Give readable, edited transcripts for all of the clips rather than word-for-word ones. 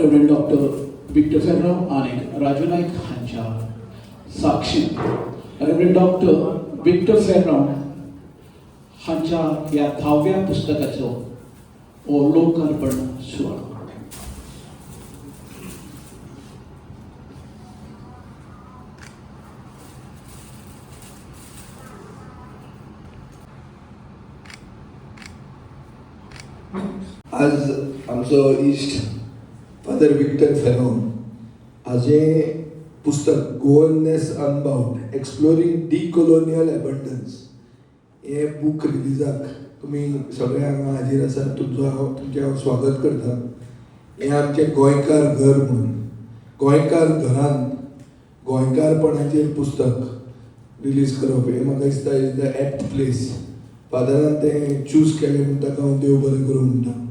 Reverend doctor Victor Ferrao आणि राजू नाईक हांच्या साक्षी reverend doctor Victor Ferrao हांच्या ह्या 10व्या पुस्तकाचो लोकार्पण सुवाळो. आज आमचो इश्ट फादर विक्टर फेर्रांव हाजें पुस्तक गोवननेस अनबाउंड एक्सप्लोरिंग डिकोलोनियल एबंडन्स हे बूक रिलीजाक तुमी सगळे हांगा हाजीर आसा. तुमचें हांव स्वागत करता. हें आमचें गोंयकार घर म्हणून गोंयकार घरांत गोंयकारपणाचेर पुस्तक रिलीज करप हें म्हाका दिसता इज द एप्ट प्लेस. फादरान तें चूज केलें म्हणून ताका हांव देव बरें करूं म्हणटा.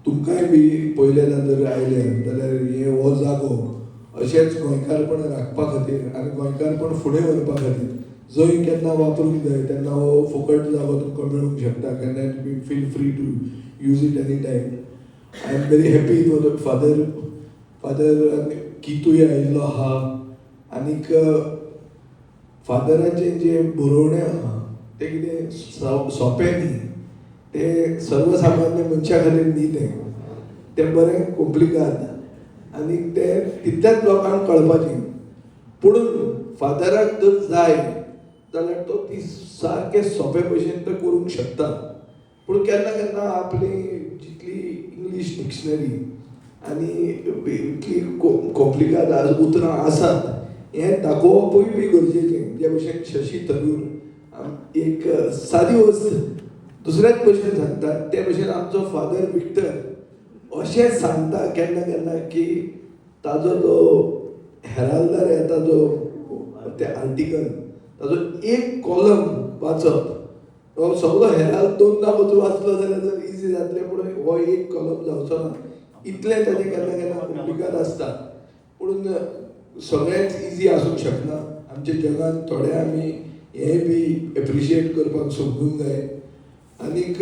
तुमकांय बी पयलेंदा जर आयले जाल्यार हे हो जागो अशेंच गोंयकारपण राखपा खातीर आनी गोंयकारपण फुडें व्हरपा खातीर जंय केन्ना वापरूंक जाय तेन्ना हो फुकट जागो तुमकां मेळूंक शकता. केन्नाय तुमी feel free to use it any time. I am very happy for father कितूय आयिल्लो आहा आनीक फादराचें जें बरोवणें आहा तें कितें सोंपें न्ही. तें सर्वसामान्य मनशा खातीर न्ही तें बरें कॉम्प्लिकेट आनीक तें तितल्याच लोकांक कळपाचें. पूण फादराक जर जाय जाल्यार तो ती सारकें सोंपे भशेन तो करूंक शकता. पूण केन्ना केन्ना आपली जितली इंग्लीश डिक्शनरी आनी इतली कॉम्प्लिकेट उतरां आसात हें दाखोवपूय बी गरजेचें. जे भशेन शशी थरूर एक सादी वस्त दुसऱ्याच भशेन सांगता ते भशेन आमचो फादर विक्टर अशें सांगता केन्ना केन्ना की ताजो जो हेराल्दार येता जो ते आर्टिकल ताजो एक कॉलम वाचप हो सगळो हेराल्द 2दा वाचलो जाल्यार जर इजी जातलें. पूण हो एक कॉलम जावचो ना इतलें ताजें केन्ना केन्ना कॉम्प्लिकेट आसता. पूण सगळेंच इजी आसूंक शकना. आमच्या जगांत थोडे आमी हें बी एप्रिशिएट करपाक समजूंक जाय. आनीक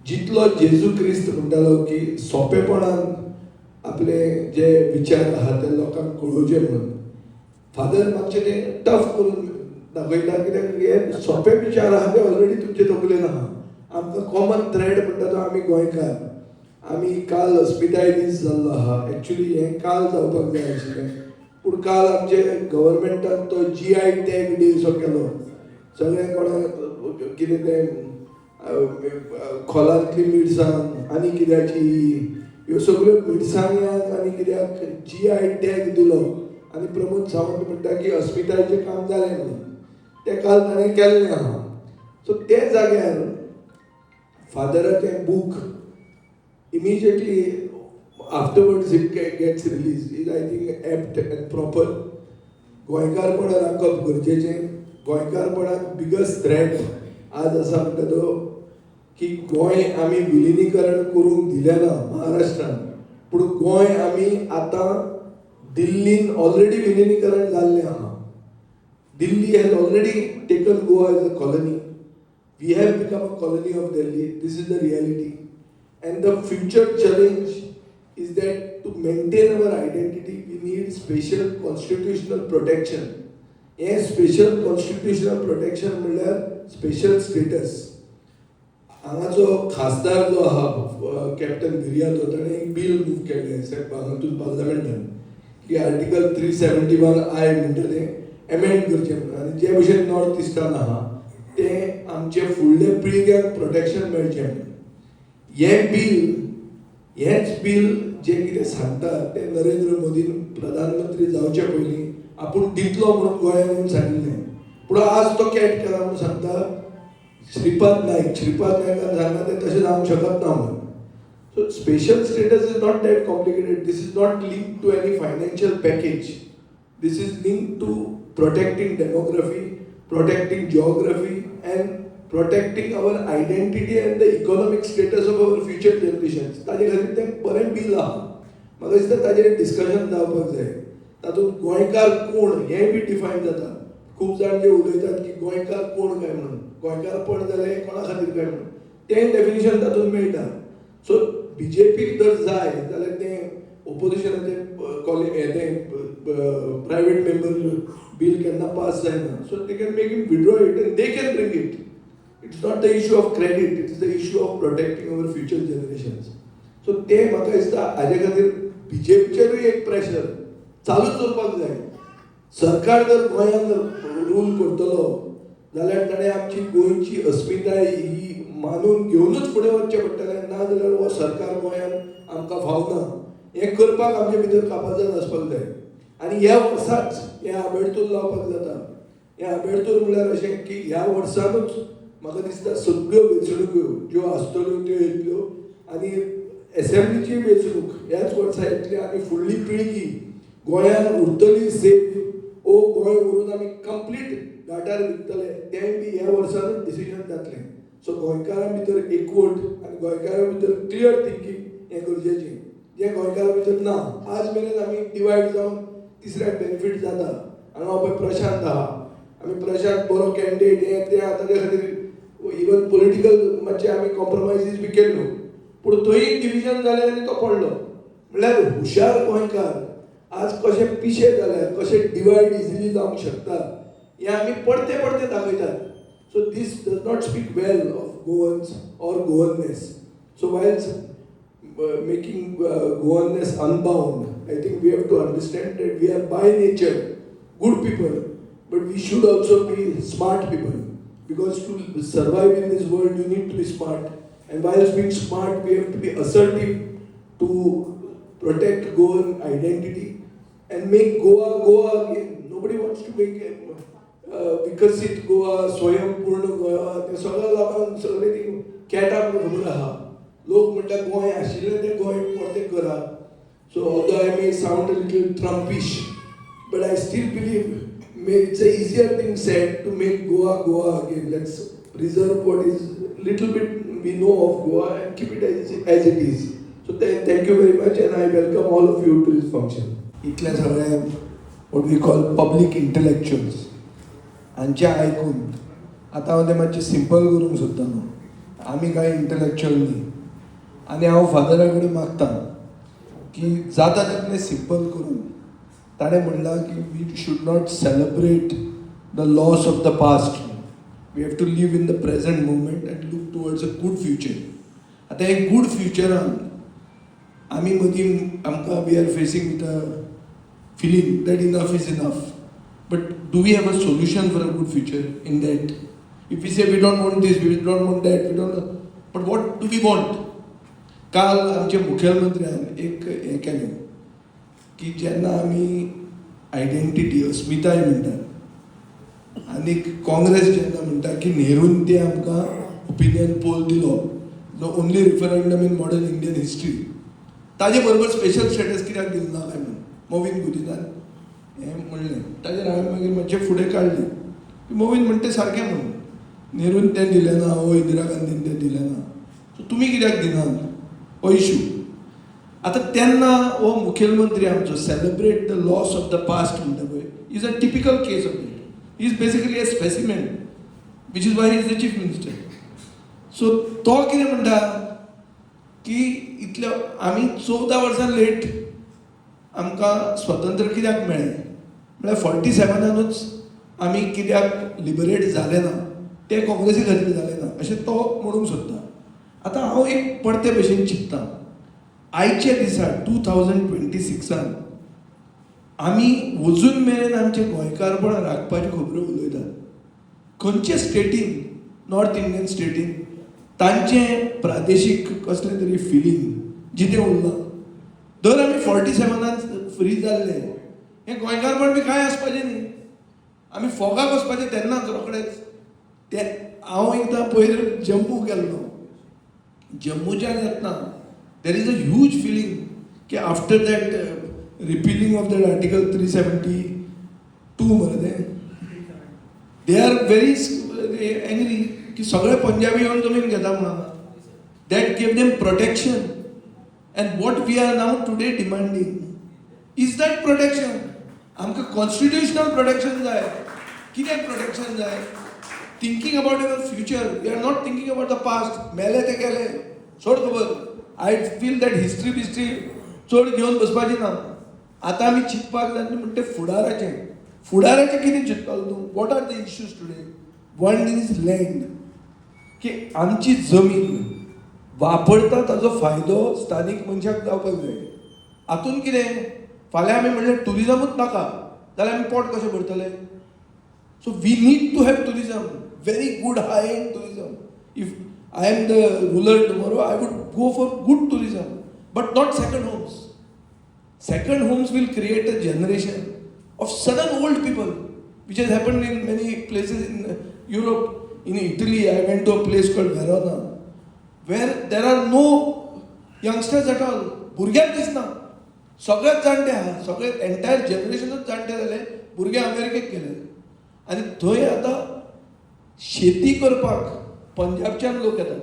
जितलो जेजू क्रिस्त म्हणटालो की सोंपेपणान आपले जे विचार आहा ते लोकांक कळोवचे म्हणून फादर मातशें तें टफ करून दाखयता. कित्याक हे सोंपे विचार आहा ते ऑलरेडी तुमचे तकलेन आहा. आमकां कॉमन थ्रेड म्हणटा तो आमी गोंयकार. आमी काल अस्मिताय दीस जाल्लो आहा. एक्चुली हें काल जावपाक जाय आशिल्लें पूण काल आमचे गव्हर्मेंटान तो GI टॅग डे असो केलो. सगळे कोणाक कितें तें खोलांतली मिरसांग आनी कित्याची ह्यो सगळ्यो मिरसांग्यांक आनी कित्याक GI टॅग दिलो. आनी प्रमोद सावंत म्हणटा की अस्मितायेचें काम जालें म्हणून तें काल ताणें केल्लें आहा. सो ते जाग्यार फादराचें book immediately afterwards it gets release is I think apt and proper. गोंयकारपण राखप गरजेचें. गोंयकारपणाक बिगस्ट थ्रेट आज आसा म्हणटा तो की गोंय आमी विलिनीकरण करूंक दिलें ना महाराष्ट्रान. पूण गोंय आमी आतां दिल्लीन ऑलरेडी विलिनीकरण जाल्लें आहा. Delhi has already taken Goa as a colony. We have become a colony of Delhi. This is the reality. And the future challenge is that to maintain our identity we need special constitutional protection. A special constitutional protection म्हणल्यार special status. हांगाचो खासदार जो आहा captain गिरिया तो ताणें एक bill move केल्लें हातूंत पार्लमेंटान की आर्टिकल 371I म्हणटा तें एमेंड करचें म्हणून. आनी जे भशेन नॉर्थ इस्टान आहा तें आमचे फुडले पिळग्यांक प्रोटेक्शन मेळचें म्हणून. हेंच बील जें कितें सांगता तें नरेंद्र मोदीन प्रधानमंत्री जावचे पयलीं आपूण दितलो म्हणून गोंयांत येवन सांगिल्लें. पूण आज तो कॅट केला म्हणून सांगता श्रीपाद नायकान सांगता तें तशें जावंक शकत ना म्हणून. So special status is not that complicated. This is not linked to any financial package. This is linked to protecting demography, protecting geography and protecting our identity and the economic status of our future generations. ताजे खातीर तें बरें बील आहा. म्हाका दिसता ताजेर discussion जावपाक जाय. तातूंत गोंयकार कोण हेंय बी डिफायन जाता. खूब जाण जे उलयतात की गोंयकार कोण काय म्हणून गोंयकारपण जाल्यार हें कोणा खातीर काय म्हणून तें डेफिनेशन तातूंत मेळटा. सो BJPक जर जाय जाल्यार तें ओपोजिशनाचे प्रायवेट मेंबर बिल केन्ना पास जायना so they can make it withdraw it and they can bring it. It's not the issue of credit, it is the issue of protecting our future generations. So ते म्हाका दिसता हाजे खातीर बीजेपीचेरूय एक pressure चालूच दवरपाक जाय. सरकार जर गोंयांत रूल करतलो जाल्यार ताणें आमची गोंयची अस्मिताय ही मानून घेवनूच फुडें वचचें पडटलें. ना जाल्यार हो सरकार गोंयांत आमकां फावना हें करपाक आमचे भितर कापाजत आसपाक जाय. आनी ह्या वर्साच हें आबेडतोल लावपाक जाता. हें आबेडतोल म्हळ्यार अशें की ह्या वर्सानूच म्हाका दिसता सगळ्यो वेंचणुको ज्यो आसतल्यो त्यो येतल्यो आनी एसेंब्लीची वेंचणूक ह्याच वर्सा येतली आनी फुडली पिळगी गोंयांत उरतली सेफ. ओ गोंय व्हरून आमी कंप्लीट घाटार विकतले तेंय बी ह्या वर्सानूच डिसिजन जातलें. सो गोंयकारां भितर एकवट आनी गोंयकारां भितर क्लियर थिंकींग हें गरजेचें जें गोंयकारां भितर ना. आज मेरेन आमी डिवायड जावन तिसऱ्याक बेनिफीट जाता. हांगा पळय प्रशांत आहा, आमी प्रशांत बरो कॅन्डिडेट हें तें ताजे खातीर इवन पॉलिटिकल मातशें आमी कॉम्प्रोमायजीस बी केल्यो पूण थंय डिविजन जालें आनी तो पडलो. म्हळ्यार हुशार गोंयकार आज कशे पिशे जाल्यार कशे डिवायड इजिली जावंक शकता हें आमी परते परते दाखयतात. So this does not speak well of Goans or Goanness. So whiles making Goanness unbound I think we have to understand that we are by nature good people, but we should also be smart people, because to survive in this world you need to be smart, and while being smart we have to be assertive to protect Goan identity and make Goa again. Nobody wants to make विकसित गोवा स्वयंपूर्ण गोवा ते सगळ्या लोकांक सगळे कॅटाक खबर आहा. लोक म्हणटा गोंय आशिल्लें तें गोंय परतें करा. So although I may sound a little Trumpish, but I still believe it's an easier thing said to make Goa again. Let's preserve what is little bit we know of Goa and keep it as it is. So thank you very much and I welcome all of you to this function. इतले सगळे what we call public intellectuals हांचे आयकून आतां हांव तें मातशें simple करूंक सोदता न्हू. आमी कांय इंटलेक्च्युअल न्ही आनी हांव फादरा कडेन मागतां की जाता तितलें सिंपल करून. ताणें म्हणलां की we should not celebrate the loss of the past. We have to live in the present movement and look towards a good future. आतां हे गूड फ्युचरान आमी मदीं आमकां we are facing with a feeling that enough is enough. But do we have a solution for a good future in that? If we say we don't want this, we don't want that, we don't, but what do we want? काल आमच्या मुखेलमंत्र्यान एक हें केलें की जेन्ना आमी identity अस्मिताय म्हणटात आनी काँग्रेस जेन्ना म्हणटा की नेरून ते आमकां ओपिनियन पोल दिलो जो only referendum in modern Indian history, ताजे बरोबर स्पेशल स्टेटस कित्याक दिलें ना काय म्हणून मोवीन गुदिनान हें म्हणलें. ताजेर हांवें मागीर मातशें फुडें काडलें की मोवीन म्हणटा सारकें म्हणून नेरून तें दिलें ना, ओ इंदिरा गांधीन तें दिलें ना, सो तुमी कित्याक दिनात हो इशू. आतां तेन्ना हो मुखेलमंत्री आमचो celebrate the loss of the past म्हणटा पळय is a typical case of it. Is basically a specimen which is why he is the chief minister. So तो कितें म्हणटा की इतले आमी 14 वर्सां लेट आमकां स्वतंत्र कित्याक मेळ्ळें म्हळ्यार 47नूच आमी कित्याक लिबरेट जाले ना तें काँग्रेसी खातीर जालें ना अशें तो म्हणूंक सोदता. आतां हांव एक परते भशेन चिंततां आयच्या दिसा 2026 आमी वचून मेरेन आमचे गोंयकारपण राखपाच्यो खबरो उलयतात. खंयचे स्टेटीन, नॉर्थ इंडियन स्टेटीन तांचें प्रादेशीक कसलें तरी फिलींग जितें उरलां. धर आमी 47 फ्री जाल्ले हें गोंयकारपण बी कांय आसपाचें न्ही. आमी फोगाक वचपाचें तेन्नाच रोखडेच. ते हांव एकदां पयर जम्मू गेल्लो. जम्मूच्यान येतना there is a huge feeling की after that repealing of that article 372 मरे दे आर व्हेरी एंग्री की सगळे पंजाबी येवन जमीन घेता म्हणून. That gave them protection and what we are now today demanding is that protection. आमकां कॉन्स्टिट्युशनल प्रोटेक्शन जाय. कित्याक प्रोटेक्शन जाय? Thinking about your future. We are not thinking about the past. मेले ते गेले सोड खबर. आय फील दॅट हिस्ट्री बिस्ट्री चड घेवन बसपाचें ना. आतां आमी चिंतपाक जाय म्हणटा तें फुडाराचें कितें चिंतपाक तूं? What are the issues today? One is land, की आमची जमीन वापरता ताजो फायदो स्थानीक मनशाक जावपाक जाय. हातून कितें फाल्यां आमी म्हणलें टुरिजमूच नाका जाल्यार आमी पोट कशें भरतले? So we need to have tourism, very good high-end tourism. If I am the ruler tomorrow, I would go for good tourism, but not second homes. Second homes will create a generation of sudden old people, which has happened in many places in Europe. In Italy, I went to a place called Verona, where there are no youngsters at all. भुरग्याच दिसना. सगळेच जाणटे आहा, सगळे entire जनरेशनच जाणटे जाले, भुरगे अमेरिकेक गेले. आनी थंय आतां शेती करपाक पंजाबच्यान लोक येतात.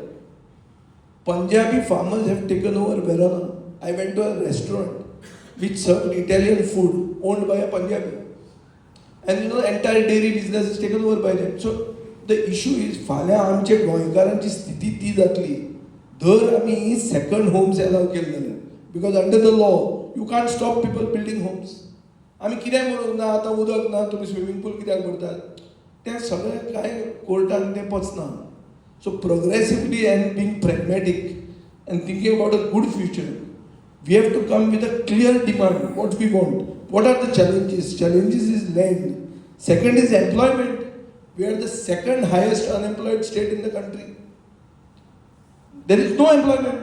Punjabi farmers have taken over Verna. I went to a restaurant which served Italian food owned by a Punjabi, and you know entire dairy business is taken over by them. So the issue is फाल्यां आमचे गोंयकारांची स्थिती ती जातली जर आमी second Holmes अलाव केले जाल्यार, because under the law you can't stop people building homes. आमी कित्याक म्हणूंक ना आतां उदक ना तुमी स्विमींग पूल कित्याक करतात? तें सगळें कांय कोर्टान तें पचना. So progressively and being pragmatic and thinking about a good future, we have to come with a clear demand, what we want, what are the challenges is land, second is employment. We are the second highest unemployed state in the country. There is no employment.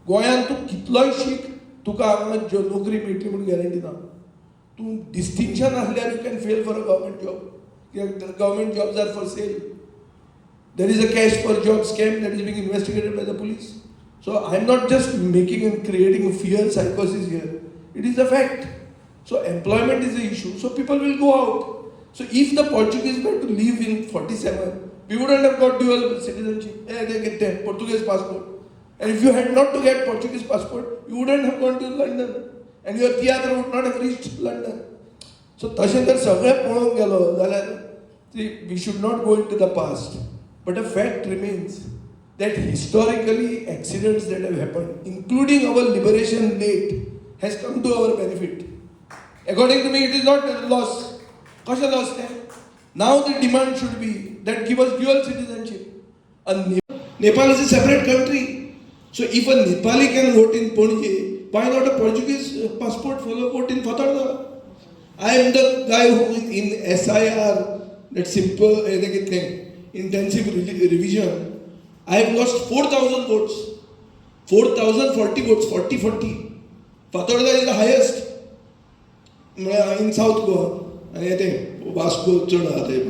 गोंयान तूं कितलोय chic तुका हांगा नोकरी मेळटली म्हूण guarantee ना. तूं डिस्टिंक्शन आसल्यार you can fail for a government job, कित्याक government jobs are for sale. There is a cash for job scam that is being investigated by the police. So I am not just making and creating a fear psychosis here. It is a fact. So employment is the issue. So people will go out. So if the Portuguese were to leave in 47, we wouldn't have got dual citizenship. They get their Portuguese passport. And if you had not to get Portuguese passport, you wouldn't have gone to London. And your theatre would not have reached London. So तशें जर सगळें पळोवंक गेलो जाल्यार we should not go into the past. But a fact remains that historically accidents that have happened, including our liberation late, has come to our benefit. According to me, it is not a loss. Kasha loss hai? Now the demand should be that give us dual citizenship. Nepal is a separate country. So if a Nepali can vote in Pune, why not a Portuguese passport follow vote in Fatorda? I am the guy who is in SIR, that simple thing, intensive revision. I have lost 4,000 votes. 4,040 votes, 40-40. Fatorda is the highest in South Goa. And I think Vasco chada ate.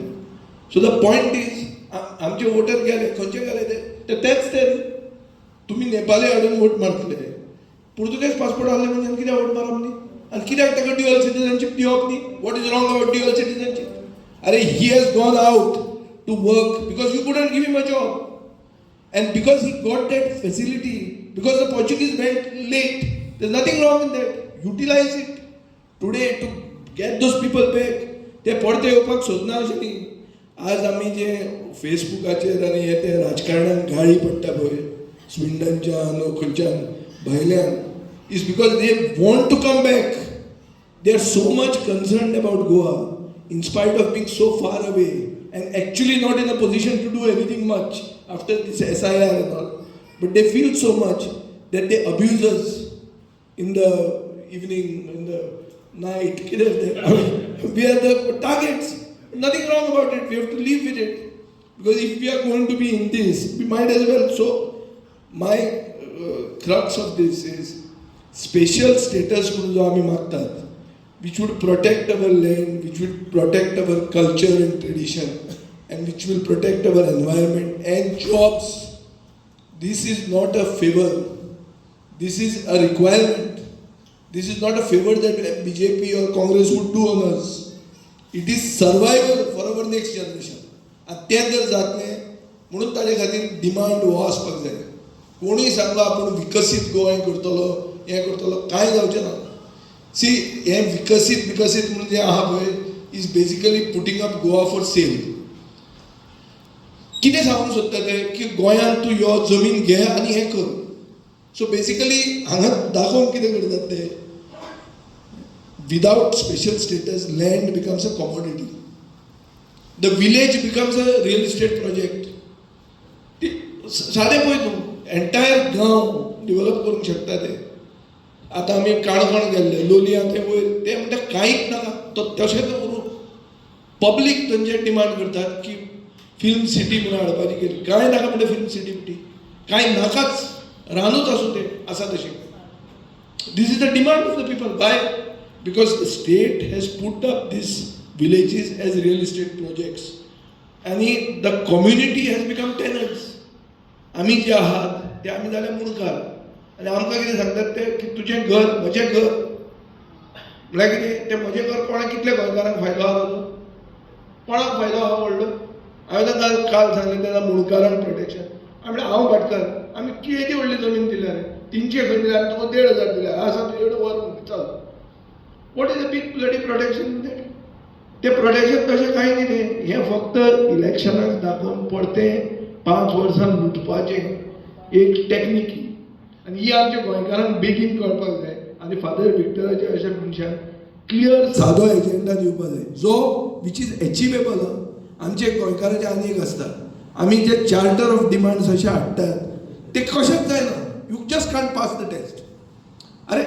So the point is, आमचे voter गेले खंयचे गेले ते तेच ते तुमी नेपाली हाडून vote मारतले. Portuguese passport आहले म्हणजे कित्याक वोट मारप न्ही? आनी कित्याक ताका ड्युअल सिटीजनशीप दिवप न्ही? What is wrong about dual citizenship? अरे he has gone out to work because you couldn't give him a job. And because he got that facility, because the Portuguese went late, there's nothing wrong in that. Utilize it today to get those people back. ते परते येवपाक सोदना अशें न्ही. आज आमी जे फेसबुकाचेर आनी हे ते राजकारणाक गाळी पडटा पळय स्विंडनच्यान खंयच्यान भायल्यान, is because they want to come back. They are so much concerned about Goa in spite of being so far away and actually not in a position to do anything much after this SIR and all, but they feel so much that they abuse us in the evening, in the night. We are the targets. Nothing wrong about it. We have to live with it, because if we are going to be in this, we might as well. So my crux of this is special status म्हणून जो आमी मागतात, which would protect our land, which would protect our culture and tradition, and which will protect our environment and jobs. This is not a favor. This is a requirement. This is not a favor that BJP or Congress would do on us. It is survival for our next generation. And ते जर जात नाही म्हणून ताजे खातीर demand हो आसपाक जाय. कोणूय सांगलो आपूण विकसीत गोंय करतलो, हें करतलो, कांय जावचें ना. सी हे विकसीत म्हणून जे आहा पळय is basically putting up Goa for sale. कितें सांगूंक सोदता ते की गोंयांत तूं यो जमीन घे आनी हें कर. सो बेसिकली हांगा दाखोवन कितें करतात ते without special status land becomes a commodity. The village becomes a real estate project. सादें पळय तूं एंटायर गांव डेव्हलप करूंक शकता ते. आतां आमी काणकोण गेल्ले लोलयां ते वयर ते म्हणटा कांयच नाका तो तशेंच उरूं. पब्लीक थंयचे डिमांड करतात की फिल्म सिटी म्हणून हाडपाची केली. कांय नाका म्हणटा फिल्म सिटी बिटी कांय नाकाच. रानूच आसूं ते आसा तशें. This is the demand of the people. By because the state has put up this villages as real estate projects आणि the community has become tenants. आम्ही जे आहात ते आम्ही जाले मुणकार आणि आमकां कितें सांगतात ते की तुजें घर म्हजें घर म्हळ्यार कितें ते म्हजें घर कोणाक कितले गोंयकारांक फायदो आहा ताजो. कोणाक फायदो आहा व्हडलो. हांवें ताका काल सांगलें तेन्ना मुणकारांक प्रोटेक्शन. हांवें म्हणलें हांव भाटकार आमी केदी व्हडली जमीन दिल्या रे 300 खंय दिल्या आनी तुका 1,500 दिल्या आसा तुजे कडेन वर चल. What is the big bloody protection that. ते प्रोटेक्शन तशें कांय न्ही तें. हें फक्त इलेक्शनाक दाखोवन परते 5 वर्सां लुटपाचें एक टॅक्निकी. आनी ही आमच्या गोंयकारांक बेगीन कळपाक जाय. आनी फादर विक्टराच्या अशा मनशान क्लियर सादो एजेंडा दिवपाक जाय जो वीच इज एचिवेबल. आमचे गोंयकाराचे आनी एक आसता आमी जे चार्टर ऑफ डिमांड्स अशे हाडटात ते कशेंच जायना. You just can't pass the test. अरे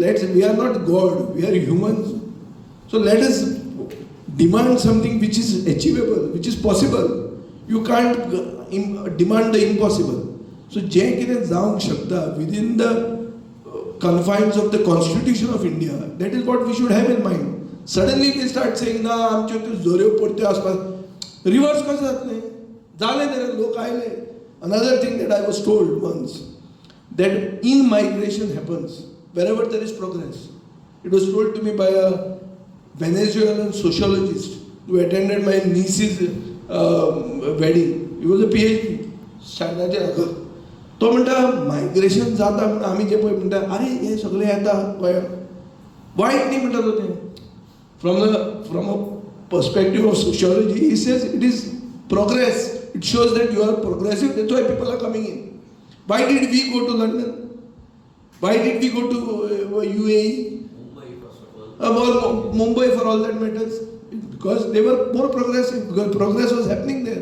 let's we are not god we are humans. So let us demand something which is achievable, which is possible. You can't demand the impossible. So जे कितें जावंक शकता within the confines of the Constitution of India, that is what we should have in mind. Suddenly we start saying ना आमच्यो त्यो जोऱ्यो परत्यो आसपास reverse कशें जातलें. जालें तेरे लोक आयले. Another thing that I was told once that in migration happens wherever there is progress. It was told to me by a Venezuelan sociologist who attended my niece's wedding. He was a PhD. शाळेचे अगर तो म्हणटा migration जाता म्हणून आमी जे पळय म्हणटा अरे हे सगळे येता गोंयांत वायट न्ही म्हणटा तो तें. From a perspective of sociology he says it is progress. It shows that you are progressive. That's why people are coming in. Why did we go to London. Why did we go to UAE or Mumbai for all that matters, because they were more progressive, because progress was happening there.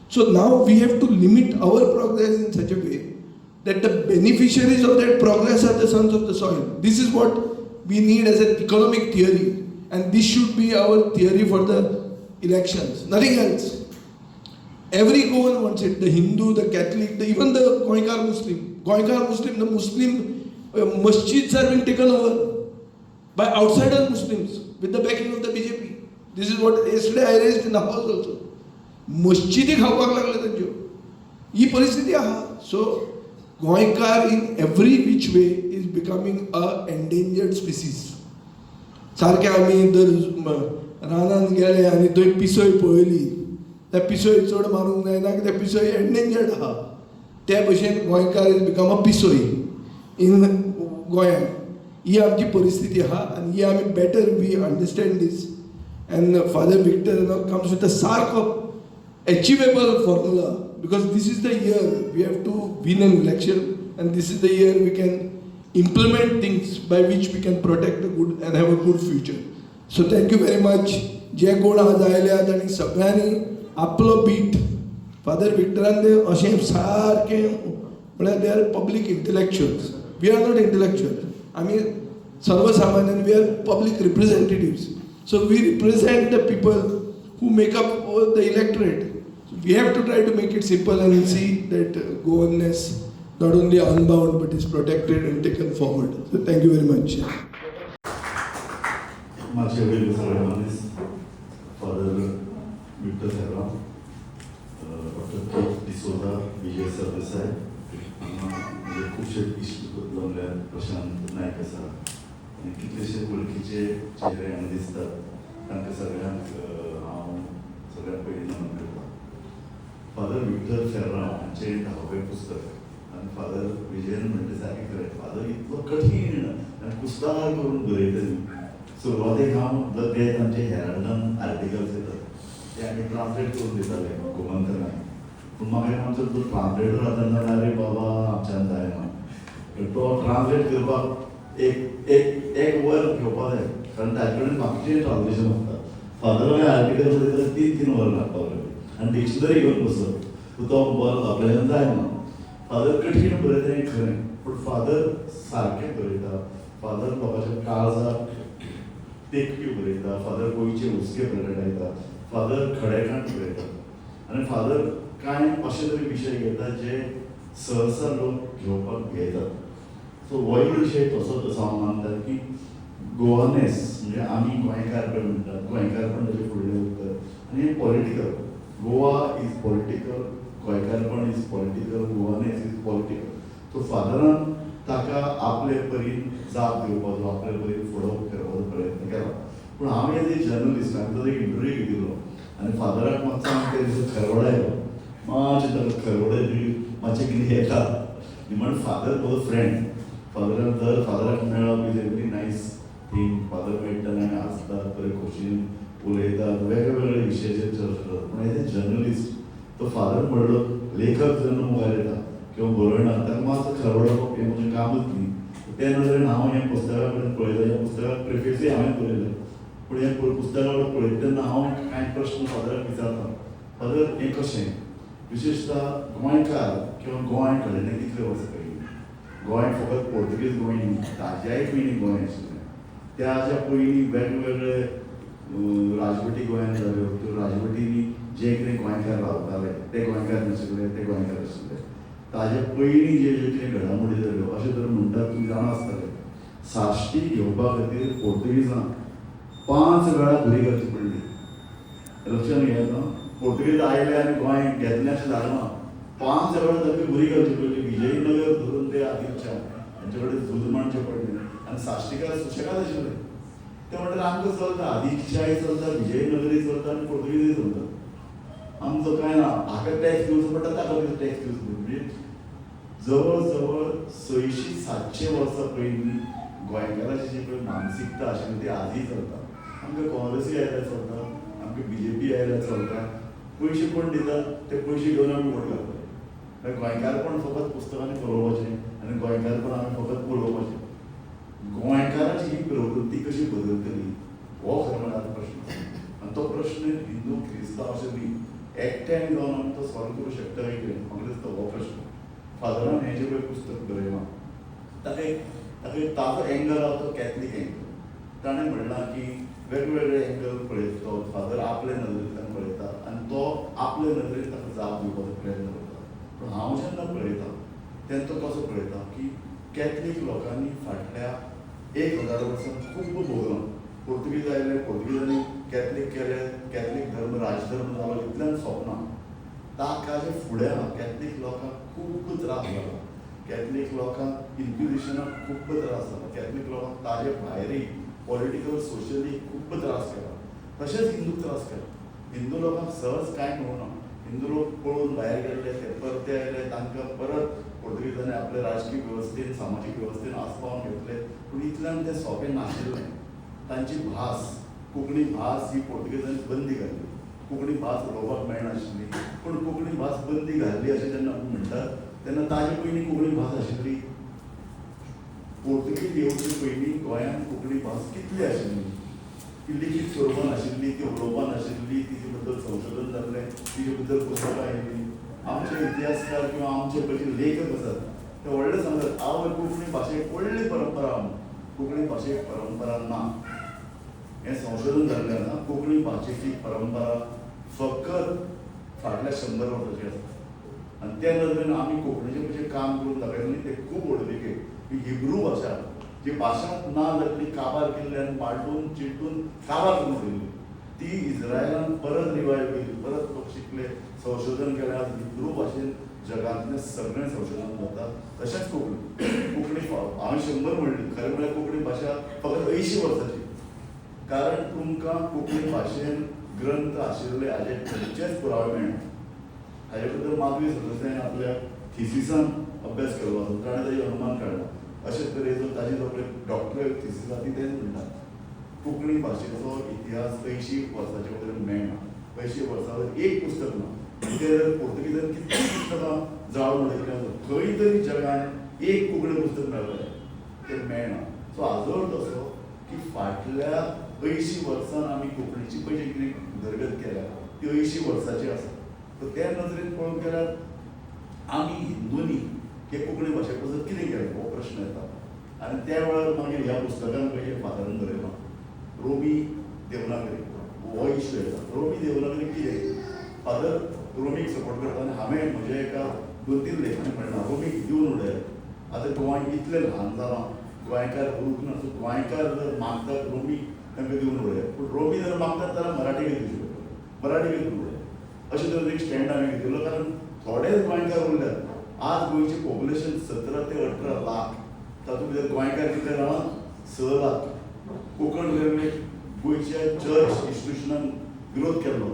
So now we have to limit our progress in such a way that the beneficiaries of that progress are the sons of the soil. This is what we need as an economic theory, and this should be our theory for the elections, nothing else. Every Goan wants it, the Hindu, the Catholic, even the Goykar Muslim, the Muslim masjids are being taken over by outsider Muslims with the backing of the BJP. This is what yesterday I raised in the house also. मस्जिदी खावपाक लागले तांच्यो. ही परिस्थिती आहा. सो गोंयकार in every which way is becoming a endangered species. सारके आमी जर रानांत गेले आनी थंय पिसोय पळयली त्या पिसोय चड मारूंक जायना कित्याक पिसोय एंडेंजर्ड आहा. त्या भशेन गोंयकार इज बिकम अ पिसोय इन गोंयांत. ही आमची परिस्थिती आहा आनी ही आमी better we understand this. And father Victor comes with a सारको achievable formula, because this is the year we have to win an election and this is the year we can implement things by which we can protect the good and have a good future. So thank you very much. जे कोण आज आयल्यात आनी सगळ्यांनी आपलो beat father विक्टरान ते अशें सारकें म्हळ्यार they are public intellectuals. We are not intellectual. आमी सर्वसामान्य we are public representatives. So we represent the people who make up the electorate. So we have to try to make it simple and see that Goanness not only unbound but is protected and taken forward. So thank you very much. माझे वेगळे सगळ्यांनीच father Victor फेर्रां, doctor D'Souza, Vijay Sardesai, म्हणजे खुबशे इश्ट जमल्या प्रशांत नायक आसा आनी कितलेशे वळखीचे चेहरे हांगा दिसतात. तांकां सगळ्यांक हांव सगळ्यात पयलीं नमन करतां. फादर विक्टर फेर्रां हांचें 10वें पुस्तक आनी फादर विजयन म्हणटा सारकें खरें. फादर इतलो कठीण आनी कुस्तार करून बरयतली. सुरवातेक हांव ते तांचे हेराल्डान आर्टिकल्स येतात ते आमी ट्रान्सलेट करून दिताले गोमंतकान. पूण म्हाका आमचो जो ट्रान्सलेटर आसा तेन्ना अरे बाबा आमच्यान जायना तो ट्रान्सलेट करपाक एक वर घेवपाक जाय कारण ताजे कडेन बाकीचें ट्रान्सलेशन आसता. फादर आर्टिकल बरयता 3 वरां लागपाक आनी डिक्शनरी घेवन बसप तो बरो आपल्याच्यान जायना. फादर कठीण बरयता हें खरें पूण फादर सारकें बरयता. फादर लोकांच्या काळजाक तेंकपी बरयता. फादर गोंयचे हुस्के प्रगटायता. फादर खडेकांत बरयता आनी फादर कांय अशे तरी विशय घेता जे सहसा लोक घेवपाक भियेतात. सो होय विशय तसोच असो हांव मानता की गोवानेस म्हणजे आमी गोंयकारपण म्हणटात. गोंयकारपण ताचे फुडलें उतर आनी हें पॉलिटिकल. Goa is political. गोंयकारपण is political. Goanness is political. So फादरान ताका आपले परीन जाप दिवपाचो आपले परीन फुडो करपाचो प्रयत्न केला. पूण हांव एज ए जर्नलिस्ट हांवें तो एक इंटरव्यू घेतिल्लो आनी फादराक मातसो हांव ते दिसा खरवडायलो. मातशें ताका खरवडय मातशें कितें येता म्हण फादर वॉज अ फ्रेंड. फादराक मेळप is a very nice thing. Father मेळटना आमी हांसतात बरे खोशयेन उलयतात वेगळे विशयाचेर चर्चा करतात. पूण एज ए जर्नलिस्ट तो फादर म्हणलो लेखक जेन्ना मुखार येता किंवा बरयना ताका मातसो खरवडप हें म्हजें कामूच न्ही. ते नदरेन हांव हें पुस्तका कडेन पळयलें. हें पुस्तकाक प्रिफेसूय हांवें बरयलें पूण हें पुस्तका कडेन पळयता तेन्ना हांव कांय प्रश्न फादराक विचारता. फादर हें कशें विशेशता गोंयकार किंवा गोंय घडलें कितले वर्सां पयलीं. गोंय फकत पोर्तुगीज गोंय न्ही ताज्याय पयलीं गोंय आशिल्लें. त्याच्या पयलीं वेगवेगळे राजवटी गोंयांत जाल्यो. त्यो राजवटींनी जे कितें गोंयकार रावताले ते गोंयकार नाशिल्ले ते गोंयकार आशिल्ले. ताजे पयलीं जे कितें घडामोडी जाल्यो अशें तर म्हणटात तुमी जाणा आसतलें साश्टी घेवपा खातीर पोर्तुगीजांक 5 वेळा घुरी घालची पडली. लक्षांत घेयात पोर्तुगीज आयले आनी गोंय घेतलें अशें जालें ना. 5 वेळा ताका घुरी घालची पडली. विजयनगर धरून ते आदिलच्या हांचे कडेन झूज मांडचें पडलें आनी साश्टीकार सुशेगाद आशिल्ले. ते म्हणटात आमकां चलता आदिलशाही चलता विजयनगरी चलता आनी पोर्तुगीजूय चलता. आमचो कांय ना हाका टॅक्स दिवचो पडटा ताका टॅक्स दिवचो पडटा. म्हणजे जवळ जवळ 600-700 वर्सां पयलीं गोंयकाराची जी पळय मानसिकता आशिल्ली ती आजूय चलता. आमकां काँग्रेसूय आयल्यार चलता आमकां BJP आयल्यार चलता. पयशे कोण दितात ते पयशे घेवन आमी वोट घालता. गोंयकारपण फकत पुस्तकांनी बरोवपाचें आनी गोंयकारपण आमी फकत उलोवपाचें. गोंयकाराची ही प्रवृत्ती कशी बदलतली हो खरो म्हळ्यार प्रश्न. आनी तो प्रश्न हिंदू क्रिस्तांव अशें न्ही एकठांय जावन आमी तो सॉल्व करूं शकता काय कितें म्हाका दिसता हो प्रश्न. फादरान हें जें पळय पुस्तक बरयलां ताका एक ताजो एंगल आसा तो कॅथलीक एंगल. ताणें म्हणलां की वेगवेगळे एंगल पळयता तो फादर आपले नदरेंतल्यान पळयता आनी तो आपले नदरेन ताका जाप दिवपाचो प्रयत्न करता. पूण हांव जेन्ना पळयतां तेन्ना तो कसो पळयता की कॅथलीक लोकांनी फाटल्या 1000 वर्सां खूब भोगलां. पोर्तुगीज आयले पोर्तुगीजांनी कॅथलीक केले. कॅथलीक धर्म राजधर्म जालो इतल्यान सोंपना. ताकाचे फुड्यान कॅथलीक लोकांक खूब त्रास जाला. कॅथलीक लोकांक इन्क्विजिशनाक खूब त्रास जाला. कॅथलीक लोकांक ताजे भायरय पॉलिटिकल सोशली खूब त्रास केला. तशेंच हिंदूक त्रास केला. हिंदू लोकांक सहज कांय मेळूना. हिंदू लोक पळून भायर गेल्ले ते परते आयले तांकां परत पोर्तुगीजांनी आपले राजकीय वेवस्थेन सामाजीक वेवस्थेन आस्पावन घेतले. पूण इतल्यान तें सोंपें नाशिल्लें. तांची भास कोंकणी भास ही पोर्तुगीजांनी बंदी घाल्ली. कोंकणी भास उलोवपाक मेळनाशिल्ली. पूण कोंकणी भास बंदी घाल्ली अशें जेन्ना म्हणटात तेन्ना ताजे पयलीं कोंकणी भास आशिल्ली. पोर्तुगीज येवचे पयलीं गोंयांत कोंकणी भास कितली आशिल्ली. ती लिखीत स्वरुपान आशिल्ली. ती उलोवपान आशिल्ली. तिजे बद्दल संशोधन जाल्लें. तिजे बद्दल पुस्तकां येयलीं. आमचे इतिहासकार किंवा आमचे पयलीं लेखक आसात ते व्हडले सांगतात आवय कोंकणी भाशेक व्हडली परंपरा. कोंकणी भाशेक परंपरा ना. हें संशोधन जाल्लें आसा. कोंकणी भाशेची परंपरा फकत फाटल्या 100 वर्सांची आसा. आनी त्या नदरेन आमी कोंकणीचें कशें काम करून दाखयलें तें खूब व्हडलें. ही हिब्रू भाशा जी भाशा ना जातली काबार केल्ल्यान पाडून चिड्डून काबार करून उडयली ती इस्रायलान परत रिवायव केली. परत लोक शिकले संशोधन केलें. आज हिब्रू भाशेन जगांतलें सगळें संशोधन जाता. तशेंच कोंकणी हांवें 100 म्हणली खरें म्हळ्यार कोंकणी भाशा फकत 80 वर्सांची. कारण तुमकां कोंकणी भाशेन ग्रंथ आशिल्ले हाजे खंयचेच पुरावे मेळना. हाजे बद्दल माधवी सरदेसाईन आपल्या थिसिसान अभ्यास केलो आसा. ताणें ताजेर अनुमान काडला. अशेच तरेचो ताजी जो पळय डॉक्टरेट थिसीस आसा ती तेच म्हणटात कोंकणी भाशेचो इतिहास 80 वर्सांचे वयर मेळना. 80 वर्सां वयर एक पुस्तक ना. ते पोर्तुगीजांनी कितलीं पुस्तकां जाळून उडयल्लीं आसा. खंय तरी जगान एक कोंकणी पुस्तक मेळटलें तें मेळना. सो हाजो अर्थ असो की फाटल्या 80 वर्सां आमी कोंकणीची पळय जी कितें उदरगत केल्या ती 80 वर्सांची आसा. सो त्या नजरेन पळोवंक गेल्यार आमी हिंदूंनी हे कोंकणी भाशे पासून कितें केलें हो प्रश्न येता. आनी त्या वेळार मागीर ह्या पुस्तकान पळय फादरान बरयलां रोमी देवनागरी हो इशू येता. रोमी देवनागरी कितें फादर रोमीक सपोर्ट करता आनी हांवें म्हज्या एका 2-3 लेखनांत म्हणलां रोमीक दिवन उडयलें. आतां गोंय इतलें ल्हान जालां गोंयकार उरूंक ना. सो गोंयकार जर मागतात रोमी तांकां दिवन उडयलें. पूण रोमी जर मागतात जाल्यार मराठीक दिवचें पडटलें. मराठीक दिवन उडयलें. अशें तरेन एक स्टँड हांवें घेतिल्लो कारण थोडेच गोंयकार उरल्यात. आज गोंयचें पॉप्युलेशन 17 ते 18 लाख. तातूंत भितर गोंयकार कितले जाणां 6 लाख. कोंकण रेल्वे गोंयच्या चर्च इन्स्टिट्युशनान विरोध केल्लो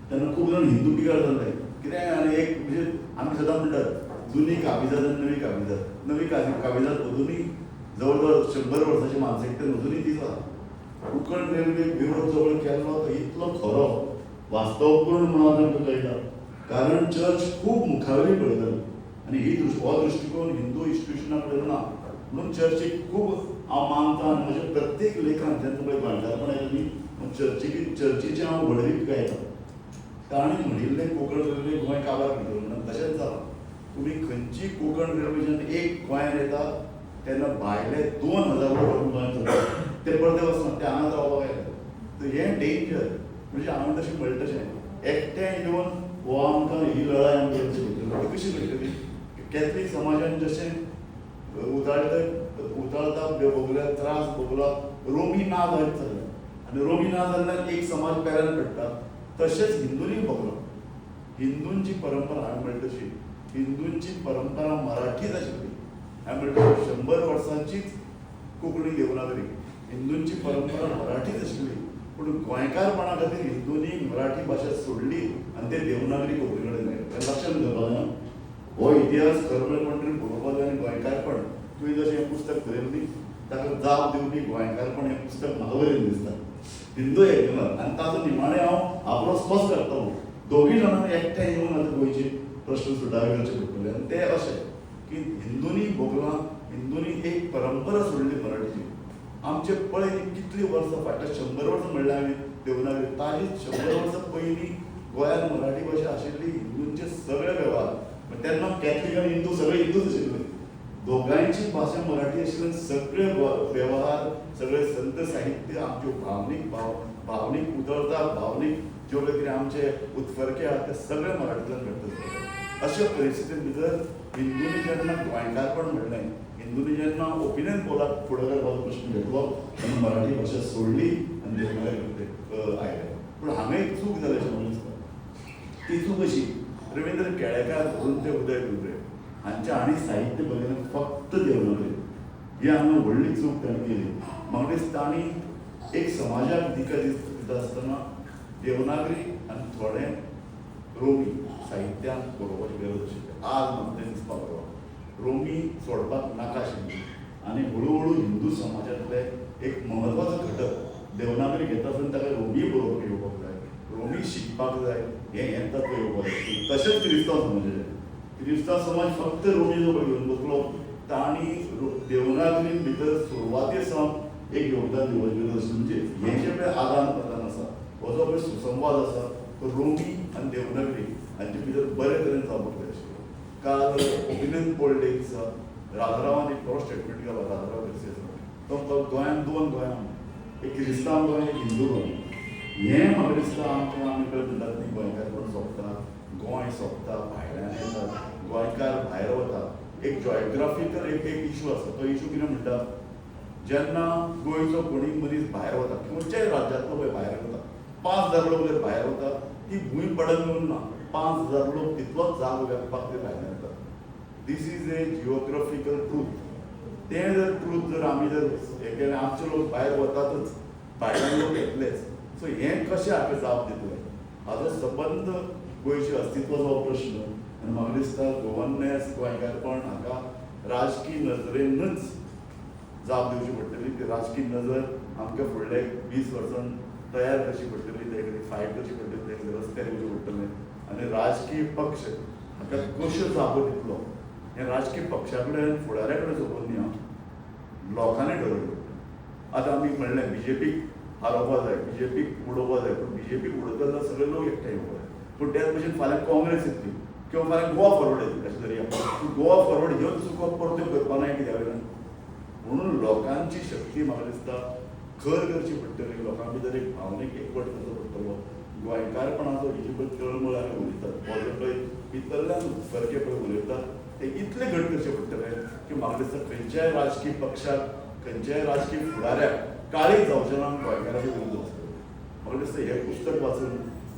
तेन्ना खूब जाण हिंदू पिकार जाल्ले. कित्याक आनी एक म्हणजे आमी सदां म्हणटात जुनी काबिजात आनी नवी काबिजात. नवी काबिजात अजुनूय जवळ जवळ 100 वर्सांचे मानसिकतेन अजुनूय ती आसा. कोंकण रेल्वे विरोध जवळ केल्लो तो इतलो खरो वास्तवपूर्ण म्हणून आमकां कळटा. कारण चर्च खूब मुखावेली पळयताली आनी हो दृश्टिकोन हिंदू इन्स्टिट्युशना कडेन ना. म्हणून चर्चीक खूब हांव मानतां आनी म्हज्या प्रत्येक लेखान जेन्ना पळय गोंयकारपण येता न्ही चर्चीचें हांव व्हडवीक गायतां. ताणी म्हणिल्लें कोंकण रेल्वे गोंय काबार भितर म्हणून तशेंच जालां. तुमी खंयची कोंकण रेल्वे जेन्ना एक गोंयांत येता तेन्ना भायले 2000 लोक गोंयांत जातात. ते परते वचनात ते हांगाच रावपाक येतात. सो हें डेंजर. म्हणजे हांवें तशें म्हणलें तशें एकटें येवन हो आमकां ही लढाय आमची घडटली. कशी घडटली? कॅथलीक समाजान जशें उताळता भोगल्या त्रास भोगला रोमी ना जायत चल्ले आनी रोमी ना जाल्ल्यान एक समाज पेरान पडटा. तशेंच हिंदूंनी भोगलो. हिंदूंची परंपरा हांवें म्हणटा तशी हिंदूंची परंपरा मराठीच आशिल्ली. हांवें म्हणटा 100 वर्सांचीच कोंकणी देवनागरी. हिंदूंची परंपरा मराठीच आशिल्ली. पूण गोंयकारपणा खातीर हिंदूंनी मराठी भाशा सोडली आनी ते देवनागरी कोंकणी कडेन गेले. हें लक्षांत घेवपाक जाय. हो इतिहास खरो म्हणटरी बरोवपाक जाय. आनी गोंयकारपण तुवें जशें हें पुस्तक बरयलें न्ही ताका जाप दिवपी गोंयकारपण हें पुस्तक म्हाका बरें दिसता. हिंदू हेतून आनी ताचो निमाणें हांव आपलो स्पश्ट करता. दोगूय जाणांनी एकठांय येवन आतां गोंयचे प्रश्न सुटावे करचे पडटले. आनी ते अशें की हिंदूंनी भोगलां हिंदूंनी एक परंपरा सोडली मराठीची. आमचे पळय कितलीं वर्सां फाटल्या 100 वर्सां म्हणल्यार हांवें देवनागरी ताजीच 100 वर्सां पयलीं गोंयांत मराठी भाशा आशिल्ली. हिंदूंचे सगळे वेव्हार तेन्ना कॅथलीक आनी हिंदू सगळे हिंदूच आशिल्ले. दोगांयची भाशा मराठी आशिल्ल्यान सगळे वेव्हार सगळे संत साहित्य आमच्यो भावनीक उदरता भावनीक ज्यो कितें आमचे उत्फर्के आहा ते सगळे मराठींतल्यान घडटा. अशा परिस्थितींत भितर हिंदूंनी जेन्ना गोंयकारपण म्हणलें हिंदूंनी जेन्ना ओपिनियन पोलाक फुडें करपाचो प्रश्न घेतलो तेन्ना मराठी भाशा सोडली आनी देवनागरी आयले. पूण हांगा एक चूक जाली अशें म्हाका दिसता. ती चूक अशी रवींद्र केळेकार धरून ते उदय दुबरे हांचे आनी साहित्य बरयलें फक्त देवनागरी. ही हांगा व्हडली चूक ताणें केली. म्हाका दिसता तांणी एक समाजाक दिका दिता आसतना देवनागरी आनी थोडें रोमी साहित्यान बरोवपाची गरज आशिल्ली. आज म्हाका तें दिसपाक लागलो रोमी सोडपाक नाका आशिल्ली. आनी हळू हिंदू समाजांतले एक म्हत्वाचो घटक देवनागरी घेता आसतना ताका रोमी बरोवपाक येवपाक जाय. रोमी शिकपाक जाय हें तत्व येवपाक जाय. तशेंच क्रिस्तांव समाजाचें. क्रिस्तांव समाज फक्त रोमी जो घेवन बसलो तांणी देवनागरी भितर सुरवाते सावन एक योगदान दिवपाची गरज आशिल्ली. म्हणजे हें जें पळय आदान प्रदान आसा हो जो पळय सुसंवाद आसा तो रोमी आनी देवनागरी हांचे भितर बरे तरेन जावपाक जाय आशिल्लो. काल ओपिनियन पोल डे दिसा राजारावान एक बरो स्टेटमेंट केलो. राजाराव तो गोंयांत 2 गोंयां एक क्रिस्तांव गोंय एक हिंदू गोंय. हें म्हाका दिसता आमी कडेन म्हणटात न्ही गोंयकारपण सोंपता गोंय सोंपता भायल्यान येतात गोंयकार भायर वता. एक जॉग्राफिकल एक इशू आसा. तो इशू कितें म्हणटा जेन्ना गोंयचो कोणीय मनीस भायर वता खंयच्याय राज्यांतलो पळय भायर वता 5000 लोक जर भायर वता ती भूंय पडन म्हणून ना 5000 लोक तितलोच जागो व्यापपाक ते भायर येतात. This is a geographical truth. तें जर ट्रूथ जर आमी जर हें केलें आमचे लोक भायर वतातच भायल्यान लोक येतलेच. सो हें कशें हाका जाप दितले हाजो संबंद गोंयचे अस्तित्वाचो प्रश्न. आनी म्हाका दिसता गव्हर्नन्स गोंयकारपण हाका राजकीय नजरेनच जाप दिवची पडटली. ती राजकीय नजर आमकां फुडले 20 वर्सां तयार करची पडटली. तें फायट करची पडटली. तें रस्त्यार येवचें पडटलें. आनी राजकीय पक्ष हाका कश्यो जापो दितलो हें राजकीय पक्षा कडेन फुडाऱ्या कडेन सोपून न्ही लोकांनी ठरवलें. आतां आमी म्हणलें BJPक हारोवपा जाय, BJPक उडोवपा जाय, पूण BJPक उडोवता जाल्यार सगळे लोक एकठांय येवपा जाय. पूण त्याच भशेन फाल्यां काँग्रेस येतली किंवा फाल्यां गोवा फॉरवर्ड येतली अशें तरी पूण गोवा फॉरवर्ड ह्योच चुको परत्यो करपा जाय कित्या वयल्यान. म्हणून लोकांची शक्ती म्हाका दिसता खर करची पडटली. लोकां भितर एक भावनीक एकवट करचो पडटलो. गोंयकारपणाचो ही जी पळय तळमळ आमी उलयतात हो जो पळय भितरल्यान फरके पळय उलयतात ते इतले घट करचे पडटले की म्हाका दिसता खंयच्याय राजकीय पक्षाक खंयच्याय राजकीय फुडाऱ्याक काळीक जावचें ना गोंयकारांचे विरोध वचतले. म्हाका दिसता हें पुस्तक वाचून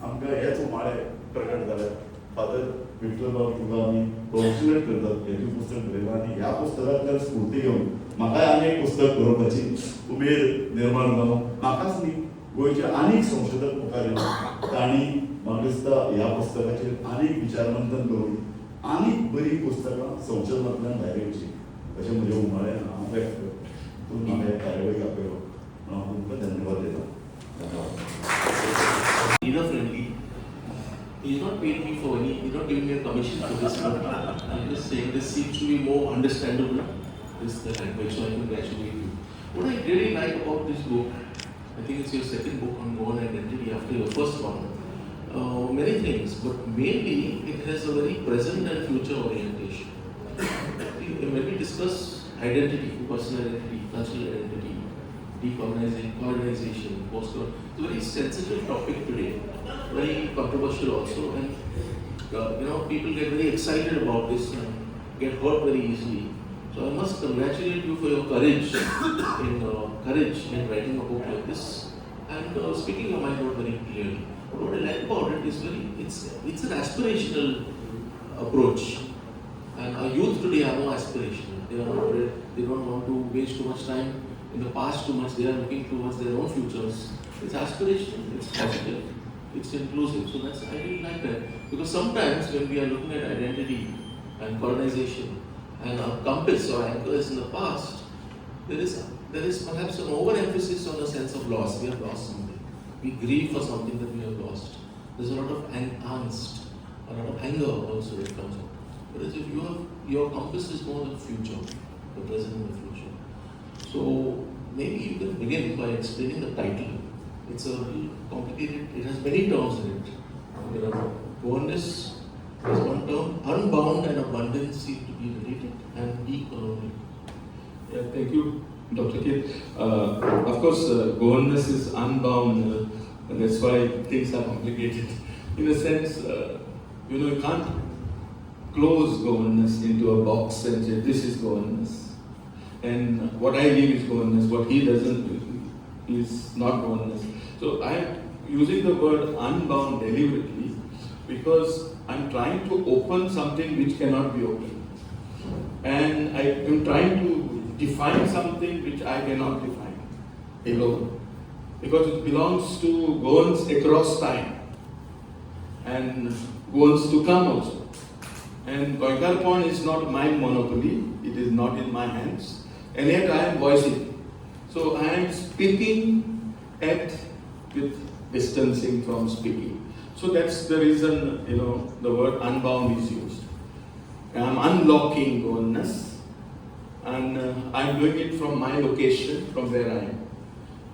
आमकां हेच उमाळे प्रगट जाल्यात. फादर विठ्ठलराव तुका आमी कॉन्ग्रेच्युलेट करतात हें तूं पुस्तक बरयलां आनी ह्या पुस्तकांतल्यान स्फूर्ती घेवन म्हाकाय आनी एक पुस्तक बरोवपाची उमेद निर्माण जावं. म्हाकाच न्ही गोंयचे आनीक संशोधक मुखार येतात तांणी म्हाका दिसता ह्या पुस्तकाचेर आनीक विचारमंथन करून आनीक बरी पुस्तकां संशोधनांतल्यान भायर येवची अशें म्हजें उमाळें हांव व्यक्त करतां. तूं म्हाका ह्या कार्यावळीक आपयलो हांव तुमकां धन्यवाद दिता. Leader friendly. He's not paying me for any, he's not giving me a commission for this book. I'm just saying this seems to be more understandable, this the language, so I congratulate you. What I really like about this book, I think it's your second book on Ghor identity after your first one. Many things, but mainly it has a very present and future orientation. When we discuss identity, personal identity, cultural identity, decolonization, post-war, it's a very sensitive topic today, very controversial also, and people get very excited about this and get hurt very easily. So I must congratulate you for your courage in writing a book like this and speaking your mind out very clearly. What I like about it is it's an aspirational approach, and our youth today are more aspirational. They don't want to waste too much time in the past too much. They are looking towards their own futures. It's aspirational, it's positive, it's inclusive. So I really like that, because sometimes when we are looking at identity and colonization and our compass or anchors in the past, there is perhaps an overemphasis on a sense of loss. We have lost something. We grieve for something that we have lost. There's a lot of angst, a lot of anger also that comes out. Whereas if your compass is more the future, the present and the future. So maybe you can begin by explaining the title. It's a little complicated, it has many terms in it. There are Ghorness is one term, unbound and abundance seem to be related, and decolonial. Yeah, thank you, Dr. K. Of course, Ghorness is unbound, and that's why things are complicated. In a sense, you can't close Ghorness into a box and say, this is Ghorness. And what I give is Ghorness, what he doesn't is not Ghorness. So I am using the word unbound deliberately because I'm trying to open something which cannot be opened. And I am trying to define something which I cannot define alone. Because it belongs to Ghorns across time and Ghorns to come also. And Goykar is not my monopoly, it is not in my hands, and yet I am voicing. So I am speaking with distancing from speaking. So that's the reason, the word unbound is used. I'm unlocking Ghorness, and I'm doing it from my location, from where I am.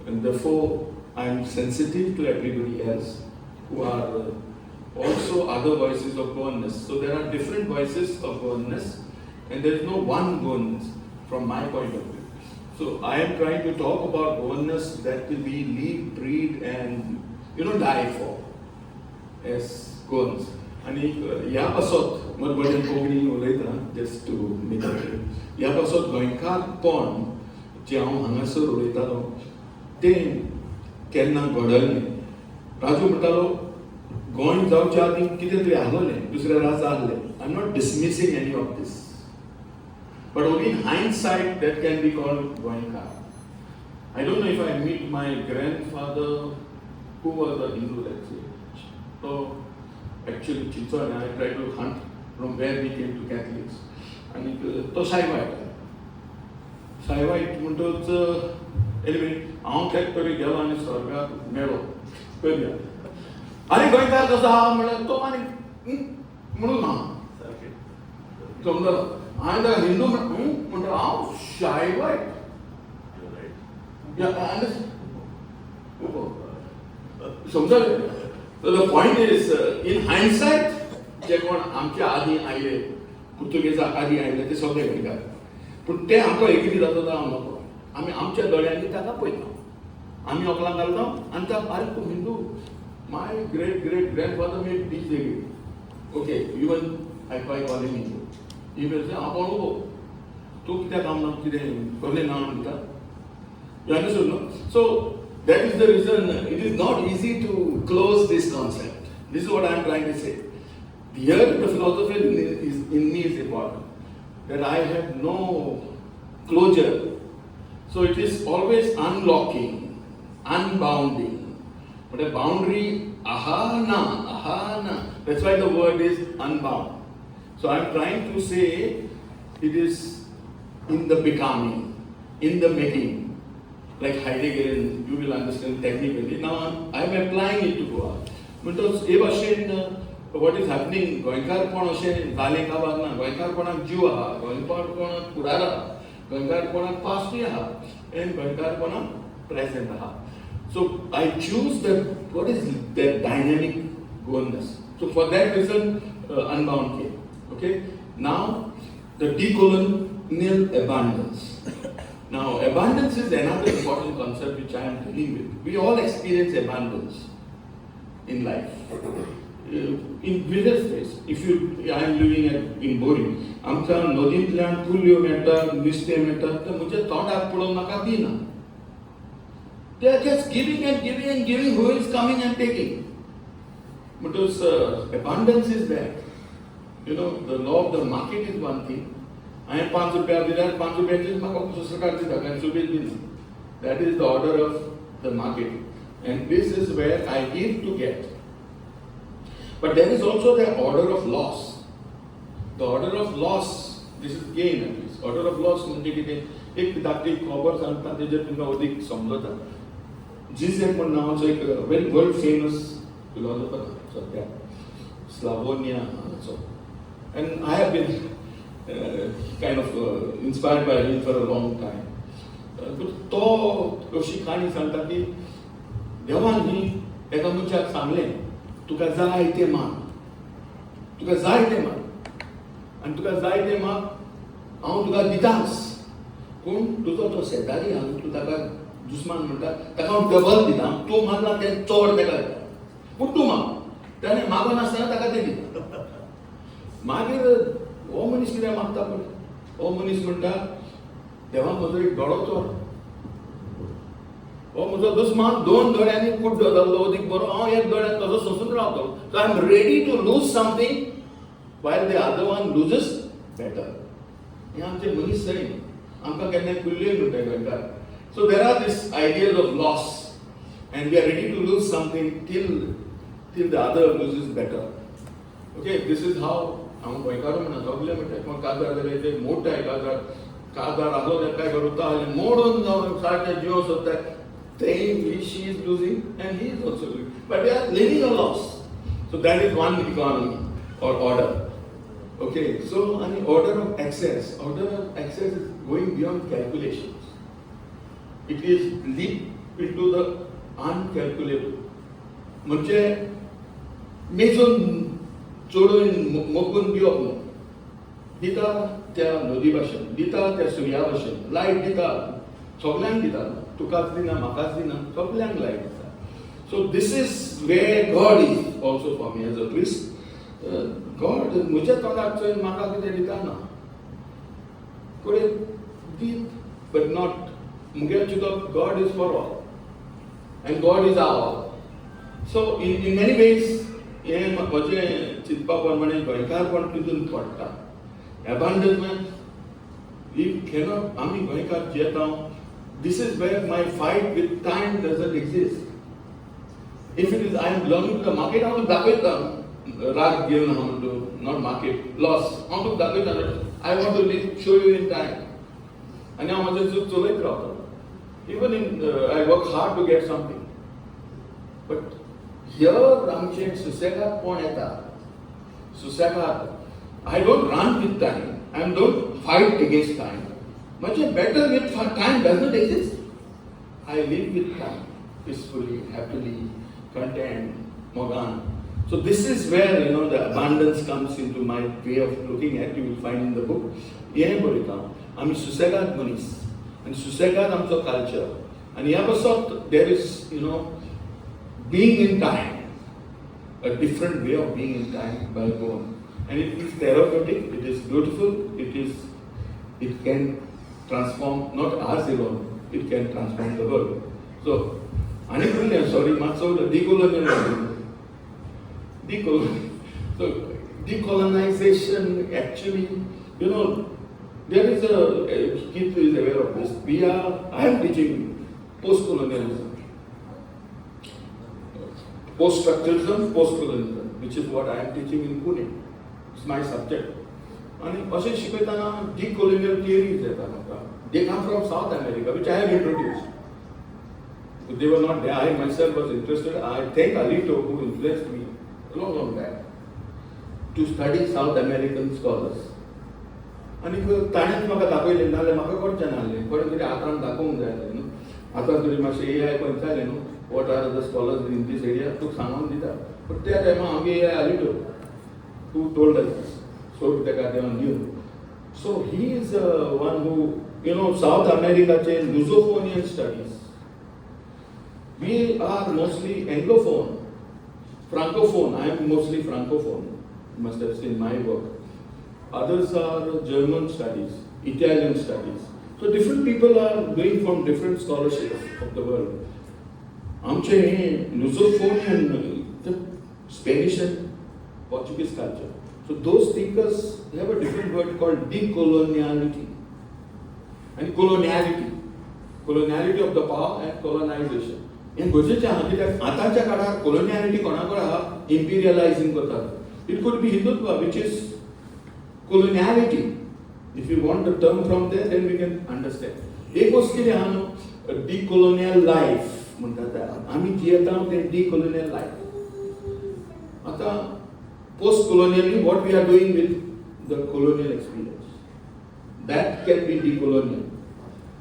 And therefore, I'm sensitive to everybody else who are also other voices of Ghorness. So there are different voices of Ghorness, and there is no one Ghorness from my point of view. So I am trying to talk about Ghorness that will be live, breed, and die for as Ghorns. And ह्या पासत मधे कोंकणी उलयतना just to make it ह्या पासत गोंयकारपण जे हांव हांगासर उलयतालो तें केन्ना घडलें. राजू म्हणटालो गोंय जावच्या आदीं कितें तरी आसलें, दुसऱ्या राज्य आसलें. I am not dismissing any of these, but only in hindsight that can be called Goykar. I don't know if I meet my grandfather, who was a Hindu, let's say. So actually, Chichon, I tried to hunt from where we came to Catholics. And to Saivite. Saivite म्हणटोच anyway, हांव cake तरी गेलो आनी स्वर्गाक मेळ्ळो. पळया. आनी गोंयकार कसो आहा म्हणल्यार तो आनी म्हणून ना. समजलो? हांवें ताका हिंदू म्हणटा हांव शायवाय समजलें. So the point is, in hindsight, जे कोण आमच्या आदीं आयले, पुर्तुगेजां आदीं आयले ते सगळे गोंयकार. पूण ते आमकां एग्री जाता तो हांव नको. आमी आमच्या दोळ्यांनी ताका पळयता. आमी व्हंकलां घालता आनी तो आरे तूं हिंदू. My great great grandfather made this agree. Okay, even I call him Hindu. He will say, आपण उगो. तूं कित्याक काम ना कितें करलें ना म्हणटा. You understood, no? So that is the reason it is not easy to close this concept. This is what I am trying to say. Here the philosophy in me is important. That I have no closure. So it is always unlocking, unbounding. But a boundary, ahana. That's why the word is unbound. So I am trying to say it is in the becoming, in the making. Like Heidegger, you will understand technically. Now I am applying it to Goa. Because हे भाशेन what is happening, गोंयकारपण अशें जालें काबार ना. गोंयकारपणाक जीव आहा, गोंयकारपणाक फुडार आहा, गोंयकारपणाक पास्टूय आहा, आनी गोंयकारपणाक प्रेजेंट आहा. So I choose what is the dynamic goodness. So for that reason, unbound came. Okay. Now the decolonial abundance. Now abundance is another important concept which I am dealing with. We all experience abundance in life. In various ways. If I am living in Bori, आमच्या नदींतल्यान कुल्ल्यो मेळटा, नुस्तें मेळटा, तें म्हज्या तोंडाक पडोवन म्हाका दिना. They are just giving and giving and giving. Who is coming and taking? Because abundance is there. You know, the law of the market is one thing. I am 5 rupees दिल्यार 5 रुपयांचेच म्हाका सरकार दिता, कारण सुबेज दिना. That is the order of the market. And this is where I give to get. But there is also the order of loss. The order of loss, this is gain at least. Order of loss म्हणजे कितें? एक धाकटी खबर सांगता तेजेर तुमकां अदीक समजता. जिझेक म्हण नांवाचो एक वेरी वर्ल्ड फेमस फिलॉसॉफर सध्या स्लावोनियाचो. And I have been kind of inspired by him for a long time. तो अशी काणी सांगता की देवान न्ही एका मनशाक सांगलें तुका जाय तें माग, तुका जाय तें माग, आनी तुका जाय तें माग हांव तुका दितांच. पूण तुजो तो शेजारी आहा तूं ताका दुस्मान म्हणटा ताका हांव डबल दिता, तूं मागला तें चड ताका दिता. पूण तूं माग, ताणें मागनासतना ताका तें दिता. मागीर हो मनीस कितें मागता पळय, हो मनीस म्हणटा देवा म्हजो एक दोळो चोर, हो म्हजो दुस्मान 2 दोळ्यांनी कुड्डो जाल्लो अदीक बरो, हांव एक दोळ्यान तसो सोंसून रावतलो. So I am ready to lose something while the other one loses better. हें आमचें मनीस जाय. आमकां केन्नाय कुल्ल्योय म्हणटाय गोंयकार. So there are these ideas of loss, and we are ready to lose something till the other loses better. Okay, this is how हांव गोंयकार म्हणना सगळे म्हणटात. मग काजार जाल्यार ते मोडटाय काजार, काजार आसलो तें काय करता मोडून जावन सारकें जियो सोदताय. She is losing and he is also losing. But they are living a loss. So that is one economy or order. Okay, so an order of access. Order of access is going beyond calculations. It is leap into the uncalculable. म्हणजे मेजून चोडून मोकून दिवप न्हू. दिता त्या नदी भाशेन, दिता त्या सुर्या भाशेन, लायट दिता सगळ्यांक दिता. तुकाच दिना, म्हाकाच दिना, सगळ्यांक लायट दिता. So this is where God is also for me as a priest. God म्हज्या तोंडाक चोयन म्हाका कितें दिता ना. कोडे दीत, बट नॉट मुगे चिंतप God is for all and God is our all. So in many ways हें म्हजें चिंतपा प्रमाणे गोंयकारपण तितून पडटा. एबंडन्स इफ खेनो आमी गोंयकार जियेता, this is where my fight with time doesn't exist. If it is I am belonging to the market, I will दाखयता राग घेवन हांव म्हणटा, not market, loss. हांव तुका दाखयता, I want to show you in time. आनी हांव म्हाजें चूक चलयत रावता. Even I work hard to get something. But here आमचें सुसेगादपण येता. सुसेगाद. I don't run with time. and don't fight against time. Much better with time does not exist. I live with time, peacefully, happily, content, mogan. So this is where the abundance comes into my way of looking at. You will find in the book. Ye bolita. Ami susegad manis, and susegad amcho culture. And yabasot there is being in time, a different way of being in time by going. And it is therapeutic. It is beautiful. It can transform not us alone. It can transform the world. So, I'm sorry, much so the So, decolonization actually, there is Keith is aware of this. I am teaching post-colonialism, post-structuralism, post-colonialism, which is what I am teaching in Pune. It's my subject. And decolonial theories, they come from South America, which I have introduced. But they were not there. I myself was interested. I thank Alito, who influenced me long back, to study South American scholars. And if you study what are the scholars in this area? But there Alito, who told us this. So he is one who, South America changed Lusophonian studies. We are mostly Anglophone, Francophone. I am mostly Francophone. You must have seen my work. Others are German studies, Italian studies. So different people are doing from different scholarships of the world. Amche Lusophonian, the Spanish and Portuguese culture. So those thinkers have a different word called decoloniality and coloniality. Coloniality of the power and colonization. In आतांच्या काळात coloniality कोणाकडे हा imperializing करतात. It could be Hindutva, which is coloniality. If you want the term from there, then we can understand. एक गोष्टी आहे decolonial life म्हणतात. आम्ही जियत आहोत ते decolonial life. आता post-colonially, what we are doing with the colonial experience, that can be decolonial.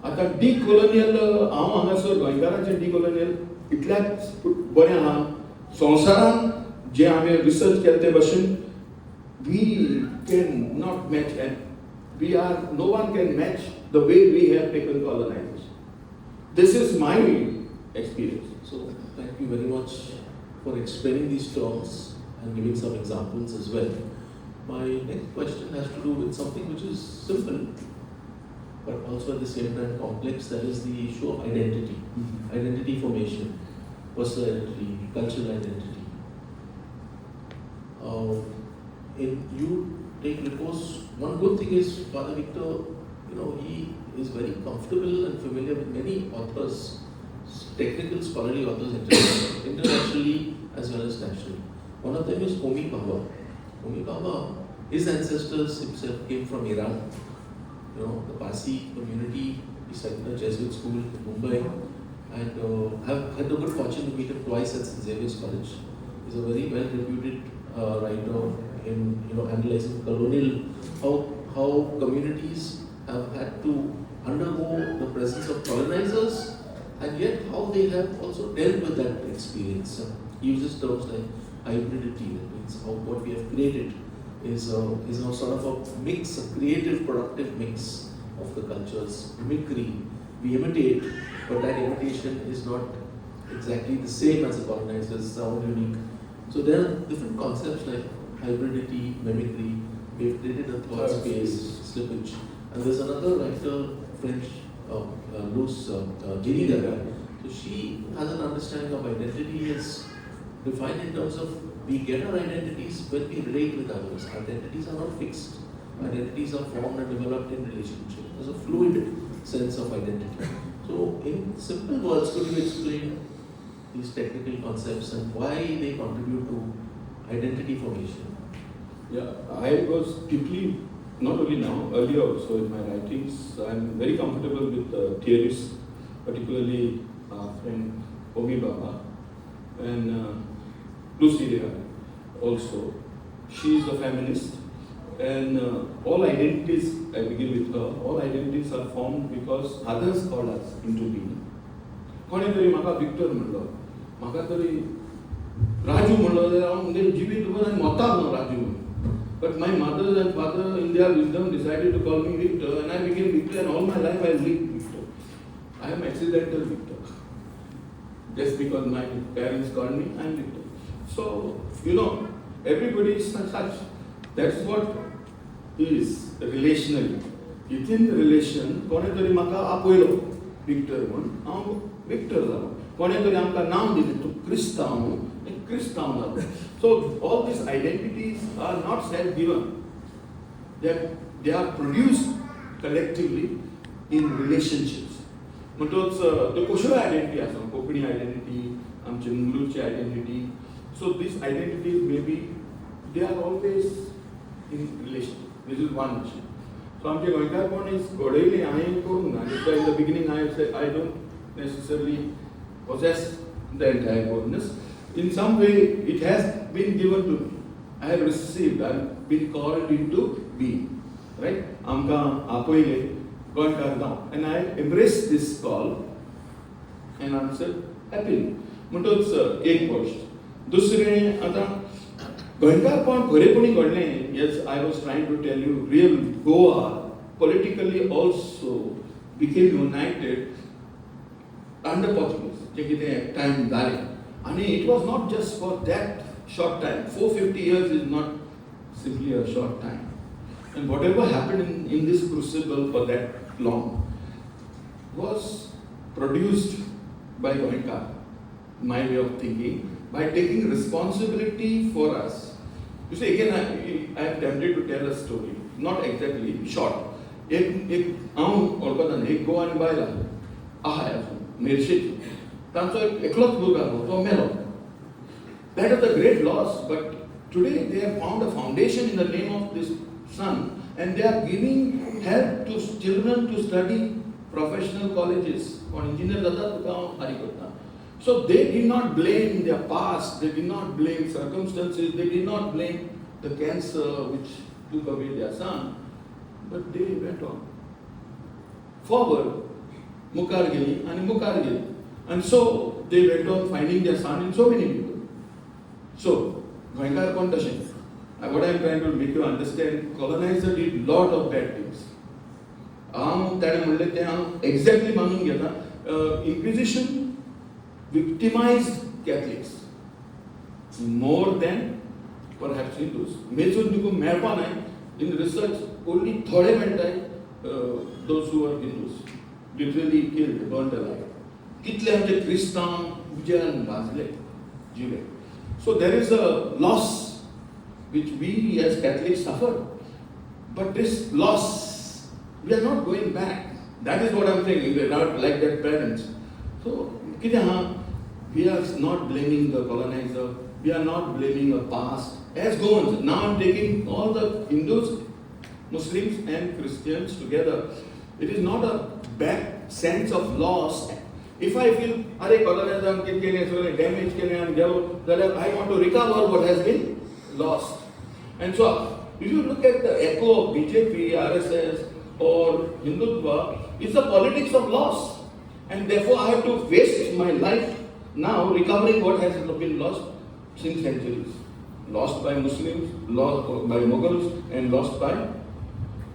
आता decolonial हांव हांगासर गोंयकारांचे decolonial इतल्याच बरें आहा संवसारान जे हांवें रिसर्च केले ते भशेन we can not match and no one can match the way we have taken colonization. This is my experience. So thank you very much for explaining these terms and giving some examples as well. My next question has to do with something which is simple, but also at the same time complex. That is the issue of identity, identity formation, personal identity, cultural identity. You take recourse. One good thing is Father Victor, he is very comfortable and familiar with many authors, technical scholarly authors internationally as well as nationally. One of them is Homi Bhabha. Homi Bhabha, his ancestors himself came from Iran. The Parsi community, he studied in a Jesuit school in Mumbai, and have had the good fortune to meet him twice at St. Xavier's College. He's a very well-reputed writer in analyzing colonial, how communities have had to undergo the presence of colonizers, and yet how they have also dealt with that experience. He uses terms like hybridity, that means how what we have created is now sort of a mix, a creative, productive mix of the cultures. Mimicry, we imitate, but that imitation is not exactly the same as the colonizers, sound unique. So there are different concepts like hybridity, mimicry. We've created a thought space, slippage. And there's another writer, French, Luce Giri Daga. So she has an understanding of identity as defined in terms of we get our identities when we relate with others. Identities are not fixed. Identities are formed and developed in relationship. There's a fluid sense of identity. So in simple words, could you explain these technical concepts and why they contribute to identity formation? Yeah, I was deeply, not only now, earlier also in my writings, I'm very comfortable with theorists, particularly our friend Homi Bhabha and Lucy Rea also. She is a feminist And all identities, I begin with her, all identities are formed because others called us into being. कोणी तरी म्हाका Victor म्हणलो, म्हाका तरी राजू म्हणलो जाल्यार हांव म्हणजे जिवीत भर हांवें मोताक न्हू राजू म्हणून. But my mother and father in their wisdom decided to call me Victor, and I became Victor, and all my life I lived Victor. I am accidental Victor. Just because my parents called me, I am Victor. So, you know, everybody is such. That's what is relationally. Within the relation, कोणे तरी म्हाका आपयलो Victor म्हणून, हांव Victor जालो. कोणे तरी आमकां नांव दिलें, तूं क्रिस्तांव म्हणून, क्रिस्तांव जालो. So all these identities are not self-given. They are produced collectively in relationships. म्हणटच त्यो कश्यो आयडेंटिटी आसा, कोंकणी आयडेंटिटी, आमचे मंगळूरची identity. So these identities maybe they are always in relation. This is one issue. So आमचे गोंयकारपण is घडयलें हांवें करूंक ना. That's why in the beginning I said I don't necessarily possess the entire goodness. In some way, it has been given to me. I have received, I have been called into being. Right? Amka apoile Goykar down. And I embraced this call and answered happily. म्हणटच एक गोष्ट. दुसरें आतां गोंयकारपण खरेपणी घडलें. Yes, I was trying to tell you, real Goa politically also became united under Portuguese. जे कितें time जालें. And it was not just for that short time. 450 years is not simply a short time. And whatever happened in this crucible for that long was produced by Goykar, my way of thinking, by taking responsibility for us. You see, again, I am tempted to tell a story. Not exactly, short. एक गोवान बायला आहाय मेर्शेची. तांचो एकलोच भुरगो आसलो, तो मेलो. That is a great loss, but today they have found a foundation in the name of this son, and they are giving help to children to study professional colleges. For engineer जाता तुका हांव फारीक करता. So they did not blame their past, they did not blame circumstances, they did not blame the cancer which took away their son, but they went on forward, मुखार गेली आनी मुखार गेली. And so they went on finding their son in so many people. So, Goykar tashing. What I am trying to make you understand, colonizer did lot of bad things. ताणें म्हणलें तें हांव exactly मानून घेता. Inquisition victimized Catholics more than perhaps Hindus. मेचून तुका मेळपा नाय. In research, only थोडे मेळटाय those who are Hindus. Literally killed, burnt alive. कितले आमचे क्रिस्तांव विजयान भाजले जिवे. So there is a loss which we as Catholics suffer. But this loss, we are not going back. That is what I am saying. We are not like that parents. So we are not blaming the colonizer. We are not blaming a past. As Goans, now I am taking all the Hindus, Muslims and Christians together. It is not a bad sense of loss. If I feel, colonialism damage then I want to recover what has been lost. And so, if you look at the echo of BJP, RSS or Hindutva, it's the politics of loss. And therefore I have to waste my life now recovering what has been lost since centuries. Lost by Muslims, lost by Mughals, and lost by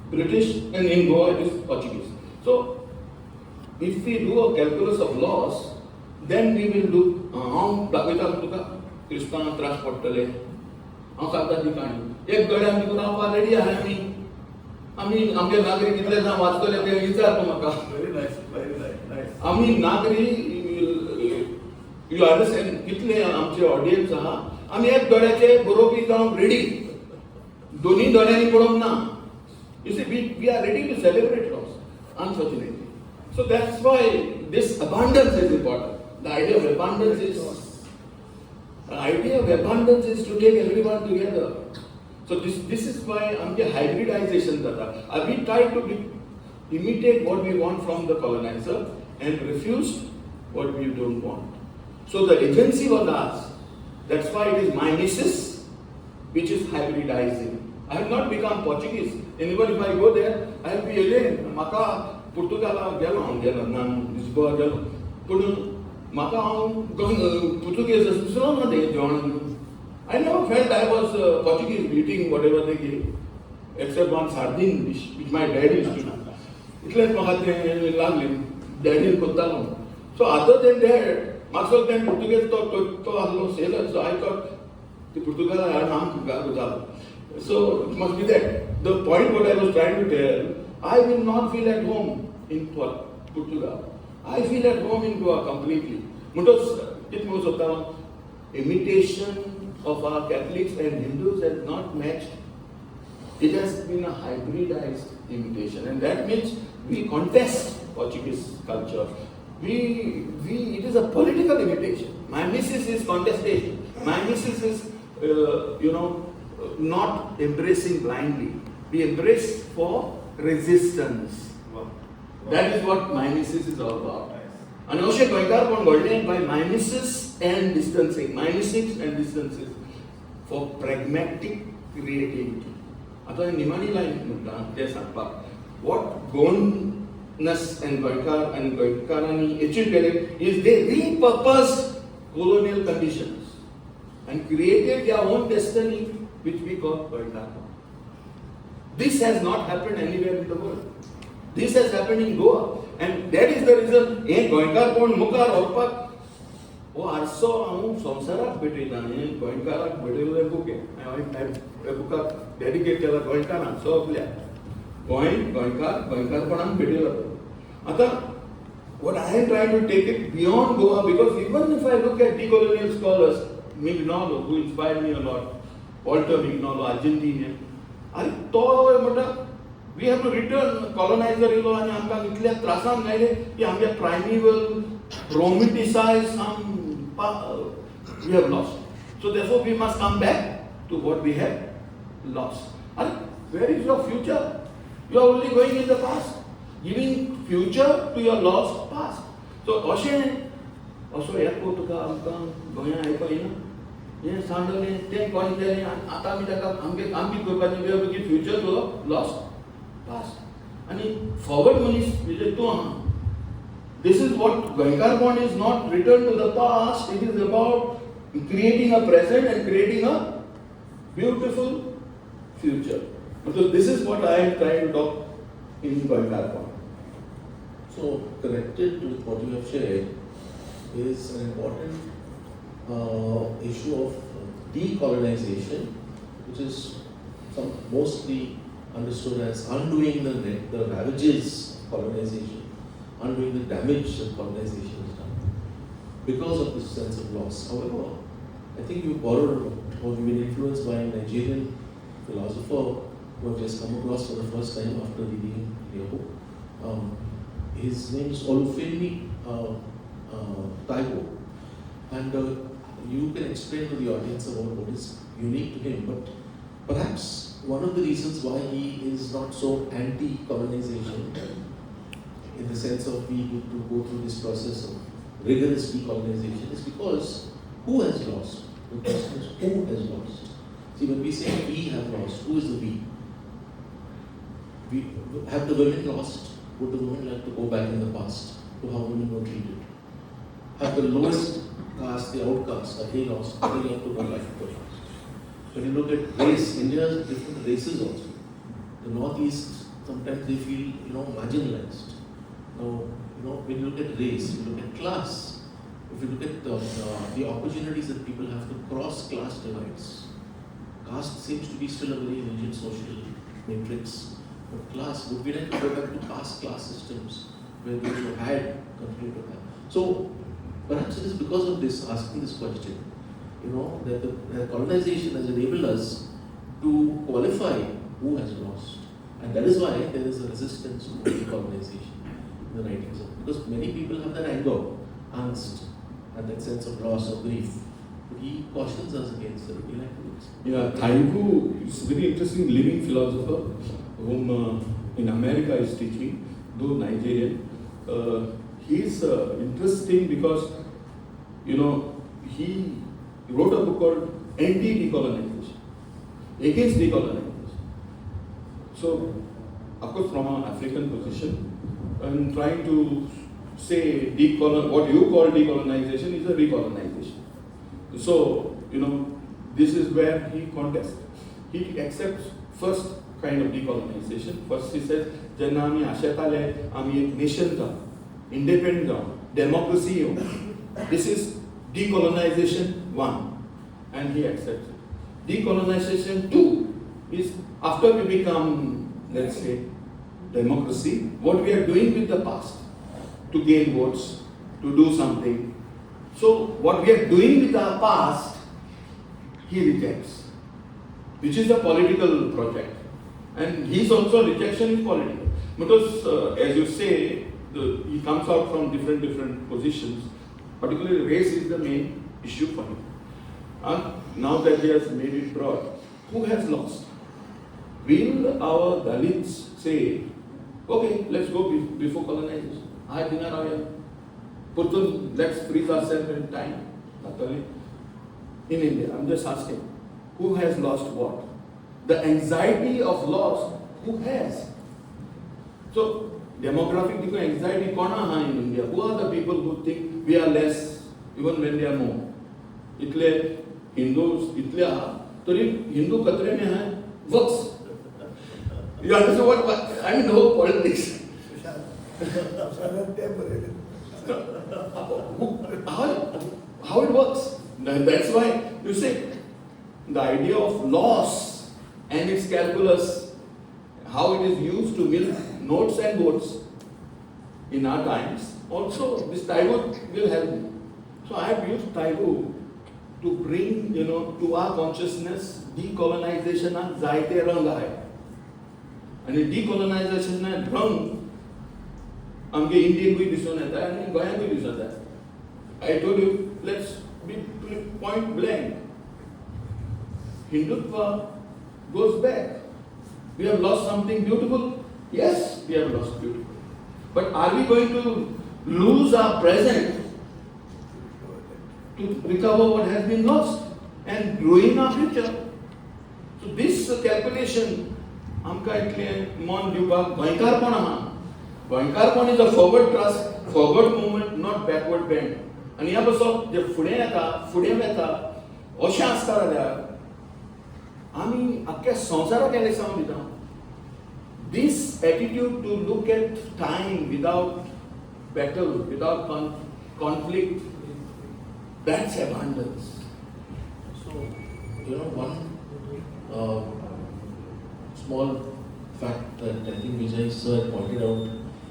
British, and in Goa it is Portuguese. So, if we do a calculus of loss, then we will do, हांव दाखयता तुका क्रिस्तांवांक त्रास पडटले. हांव सांगता ती काणी. एक गड्यान तितून रावपाक रेडी आहा आमी आमचे नागरी कितले जाण वाचतले ते विचार तूं म्हाका. Very nice. आमी नागरी यू अंडरस्टँड कितले आमचे ऑडियन्स आहा. आमी एक गड्याचे बरोवपी जावंक रेडी. दोनी दोळ्यांनी पडोवंक ना. You see, we are ready to celebrate loss, unfortunately. So that's why this abundance is important. The idea of abundance is to take everyone together. So this is why hybridization data. We try to imitate what we want from the colonizer and refuse what we don't want. So the agency was ours. That's why it is mimesis which is hybridizing. I have not become Portuguese. And even if I go there, I will be alien. Maka Portugal gelo, nan Lisboa gelo. But Maka Portuguese is not there, John. I never felt I was Portuguese eating whatever they gave, except one sardine dish, which my dad used to do. It's like daddy Kotalon. So other than that, Maxwell then Portuguese to sailor. So I thought the Portugal I so it must be that. The point what I was trying to tell, I will not feel at home in Portugal. I feel at home in Goa completely. It was imitation of our Catholics and Hindus has not matched. It has been a hybridized imitation, and that means we contest Portuguese culture. It is a political imitation. My missus is contestation. My missus is, not embracing blindly. We embrace for resistance. That is what mimesis is all about. And also Goykar was golden by mimesis and distancing. Mimesics and distances for pragmatic creativity. Atau Nimani line what Ghorness and Goykar and Goykarani achieved is they repurposed colonial conditions and created their own destiny, which we call Goykar. This has not happened anywhere in the world. This has happened in Goa, and that is the reason. Goykar kon mukar orpak. Oh, arso samsarak betida. Goykarak betida buke. I book dedicate kela Goykar. So Goykar konam betida. Ata, what I am trying to take it beyond Goa, because even if I look at decolonial scholars, Mignolo, who inspired me a lot, Walter Mignolo, Argentinian, I thought we have to return colonizer and we have primeval, romanticized we have lost. So therefore we must come back to what we have lost. And where is your future? You are only going in the past, giving future to your lost past. So also airport yes, ten coins there, we have to give future to a lost past. And forward money is this is what Goykar bond is not return to the past, it is about creating a present and creating a beautiful future. So this is what I am trying to talk in Goykar bond. So connected with what you have shared is an important issue of decolonization, which is mostly understood as undoing the ravages of colonization, undoing the damage that colonization has done because of this sense of loss. However, I think you borrowed or you've been influenced by a Nigerian philosopher who I've just come across for the first time after reading your book. His name is Olufemi Taiwo, and you can explain to the audience about what is unique to him, but perhaps one of the reasons why he is not so anti-colonization, in the sense of we need to go through this process of rigorous decolonization, is because who has lost? The question is who has lost? See, when we say we have lost, who is the we? Have the women lost? Would the women like to go back in the past to how women were treated? Have the lowest caste, the outcast, are they lost? Are they like to go back to the past? When you look at race, India has different races also. The Northeast, sometimes they feel, marginalized. Now, when you look at race, you look at class. If you look at the opportunities that people have to cross class divides, caste seems to be still a very rigid social matrix. But class, would we like to go back to past class systems where those who had continue to have? So perhaps it is because of this, asking this question, that the colonization has enabled us to qualify who has lost. And that is why there is a resistance to decolonization in the writings of, because many people have that anger, angst, and that sense of loss or grief. But he cautions us against it. Would you like to explain? Yeah, Taiwo is a very interesting living philosopher whom in America is teaching, though Nigerian. He is interesting because, he wrote a book called Anti-Decolonization, against decolonization. So, of course, from an African position, and trying to say what you call decolonization is a recolonization. So, this is where he contests. He accepts first kind of decolonization. First he says, "Jenna ami ashetale ami ek nation ka, independent ka, democracy ho." This is decolonization 1, and he accepts it. Decolonization 2 is after we become, let's say, democracy, what we are doing with the past to gain votes, to do something. So what we are doing with our past, he rejects, which is a political project. And his also rejection is political. Because as you say, he comes out from different positions. Particularly race is the main issue for him. And now that he has made it broad, who has lost? Will our Dalits say, okay, let's go before colonization? Let's freeze ourselves in time. In India, I'm just asking, who has lost what? The anxiety of loss, who has? So, demographic anxiety in India. Who are the people who think we are less, even when they are more? Itle Hindus, Hindu Katre mein hai, works. You understand what? I mean, the whole politics. How it works? That's why you say the idea of loss and its calculus, how it is used to milk notes and votes in our times. Also, this Taiwo will help me. So I have used Taiwo to bring, to our consciousness decolonization and zaite rang hai. And decolonization and rang amke Indian koi disun heta and Goya koi disun heta. I told you, let's be point blank. Hindutva goes back. We have lost something beautiful. Yes, we have lost beautiful. But are we going to lose our present to recover what has been lost and ruin our future? So this calculation, amka itle mon duba Goykar pon aha. Goykar pon is a forward thrust, forward movement, not backward bend. And here also, the fude meta, osha astara there. Ami akka sansara kele sound dita. This attitude to look at time without battle, without conflict, that's abundance. So, one small fact that I think Vijay sir pointed out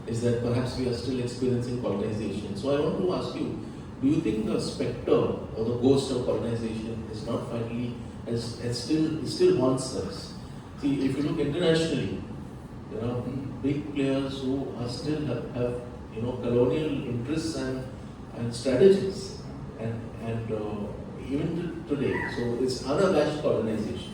is that perhaps we are still experiencing colonization. So I want to ask you, do you think the spectre or the ghost of colonization is not finally, still haunts us? See, if you look internationally, there are big players who are still have colonial interests and strategies, and even today. So it's unabashed colonization.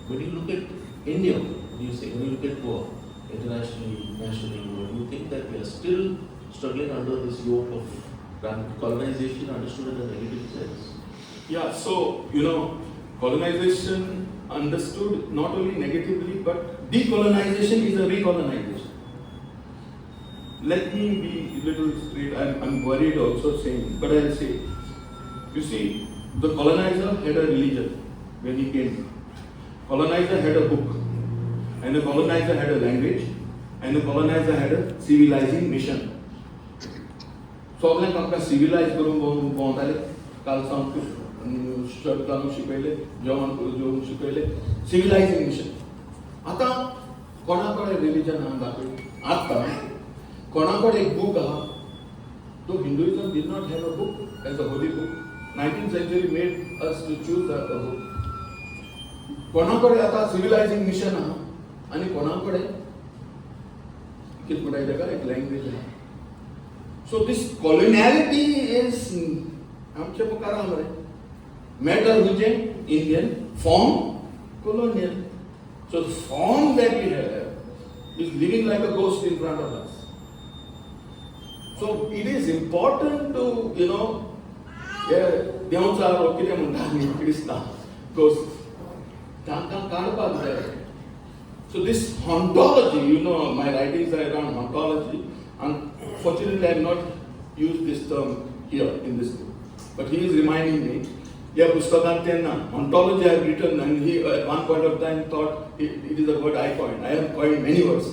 When you look at India, when you look at Ghor, internationally, nationally, do you think that we are still struggling under this yoke of colonization understood in a negative sense? Yeah, so colonization understood not only negatively, but decolonization is a recolonization. Let me be a little straight. I'm worried also saying, but I'll say, you see, the colonizer had a religion when he came. Colonizer had a book, and the colonizer had a language, and the colonizer had a civilizing mission. So I'm like, civilize civilizing mission. Ata konakade religion ata konakade ek book aha. So Hinduism did not have a book as a holy book. 19th century made us to choose that book. Konakade ata civilizing mission aha, ani konakade kitkutai jaga ek language hai. So this coloniality is amche pukara hamare. Matter huje Indian, form colonial. So the form that we have is living like a ghost in front of us. So it is important to, Deonsar or Krishna, ghost. So this ontology, you know, my writings are around ontology. Unfortunately, I have not used this term here in this book. But he is reminding me, yeah, Pustakantenna, ontology I have written, and he at one point of time thought it is a word I coined. I have coined many words,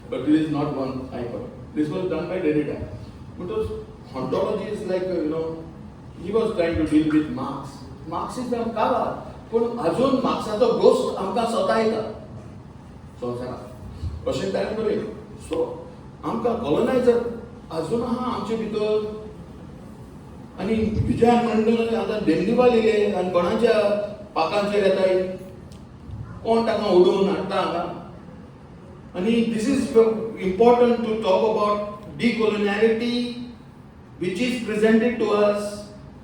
but it is not one I coined. This was done by Derrida. Because ontology is like, he was trying to deal with Marx. Marxism काला, पण अजून मार्क्साचो ghost आमकां सतायता संवसारांत. अशें ताणें बरयलें. सो आमकां कॉलनायझर अजून आहा आमचे भितर. आनी विजयान म्हणलें आतां देंडिवाल येयले आनी कोणाच्या पाकांचेर येताय, कोण ताका ओडून हाडटा हांगा. आनी this is important to talk about decoloniality, which is presented to us,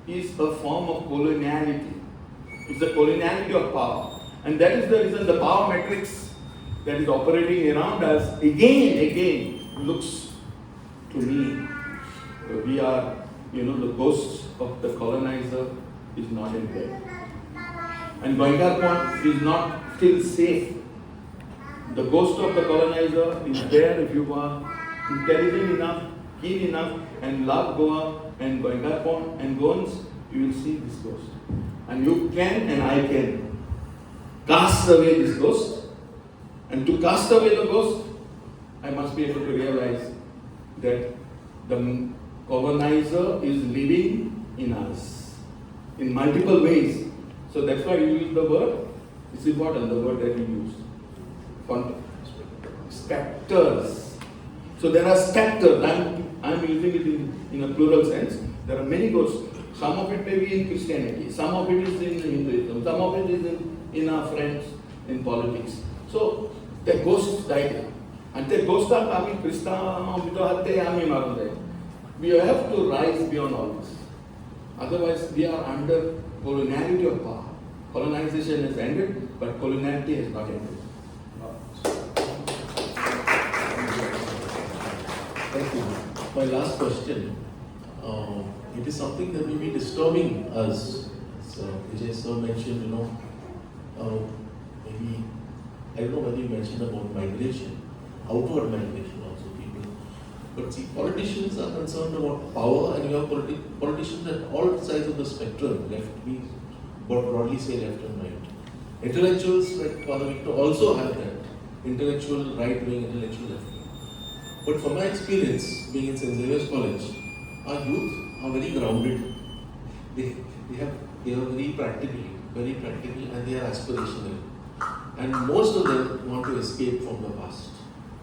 is a form of coloniality. It's the coloniality of power. And that is the reason the power matrix that is operating around us again looks to me. We are, the ghost of the colonizer is not in there. And Goykar point is not still safe. The ghost of the colonizer is there if you are intelligent enough, keen enough, and love Goa and Goykar point and Goans, you will see this ghost. And you can and I can cast away this ghost. And to cast away the ghost, I must be able to realize that the colonizer is living in us in multiple ways. So that's why you use the word. It's important, the word that you use. Specters. So there are specters. I'm using it in a plural sense. There are many ghosts. Some of it may be in Christianity, some of it is in Hinduism, some of it is in our friends in politics. So the ghosts died. And the ghosts are coming, we have to rise beyond all this. Otherwise, we are under coloniality of power. Colonization has ended, but coloniality has not ended. Thank you. My last question. It is something that may be disturbing us. So Vijay sir mentioned, maybe, I don't know whether you mentioned about migration, outward migration also people. But see, politicians are concerned about power, and you have politicians at all sides of the spectrum, left, we broadly say left and right. Intellectuals, like Father Victor, also have that. Intellectual right wing, intellectual left wing. But from my experience, being in St. Xavier's College, our youth are very grounded. They are very practical, and they are aspirational. And most of them want to escape from the past.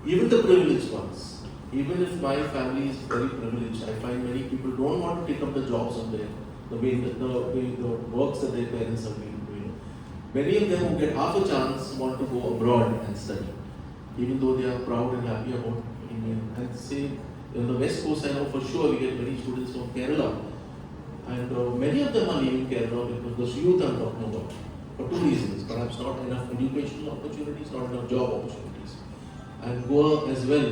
Even the privileged ones. Even if my family is very privileged, I find many people don't want to take up the jobs of the works that their parents have been doing. Many of them who get half a chance want to go abroad and study, even though they are proud and happy about India. And say, on the West Coast, I know for sure we get many students from Kerala. And many of them are leaving Kerala because the youth I'm talking about. For two reasons. Perhaps not enough educational opportunities, not enough job opportunities. And Goa as well,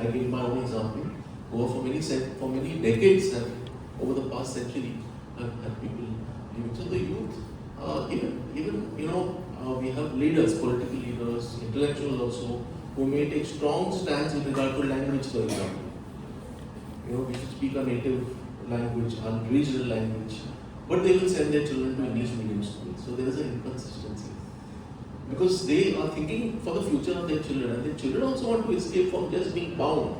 I gave my own example. Goa for many decades have, over the past century, have people leaving. So the youth, we have leaders, political leaders, intellectuals also, who may take strong stands with regard to language, for example. We should speak our native language, our regional language, but they will send their children to English medium schools. So there is an inconsistency. Because they are thinking for the future of their children, and their children also want to escape from just being bound.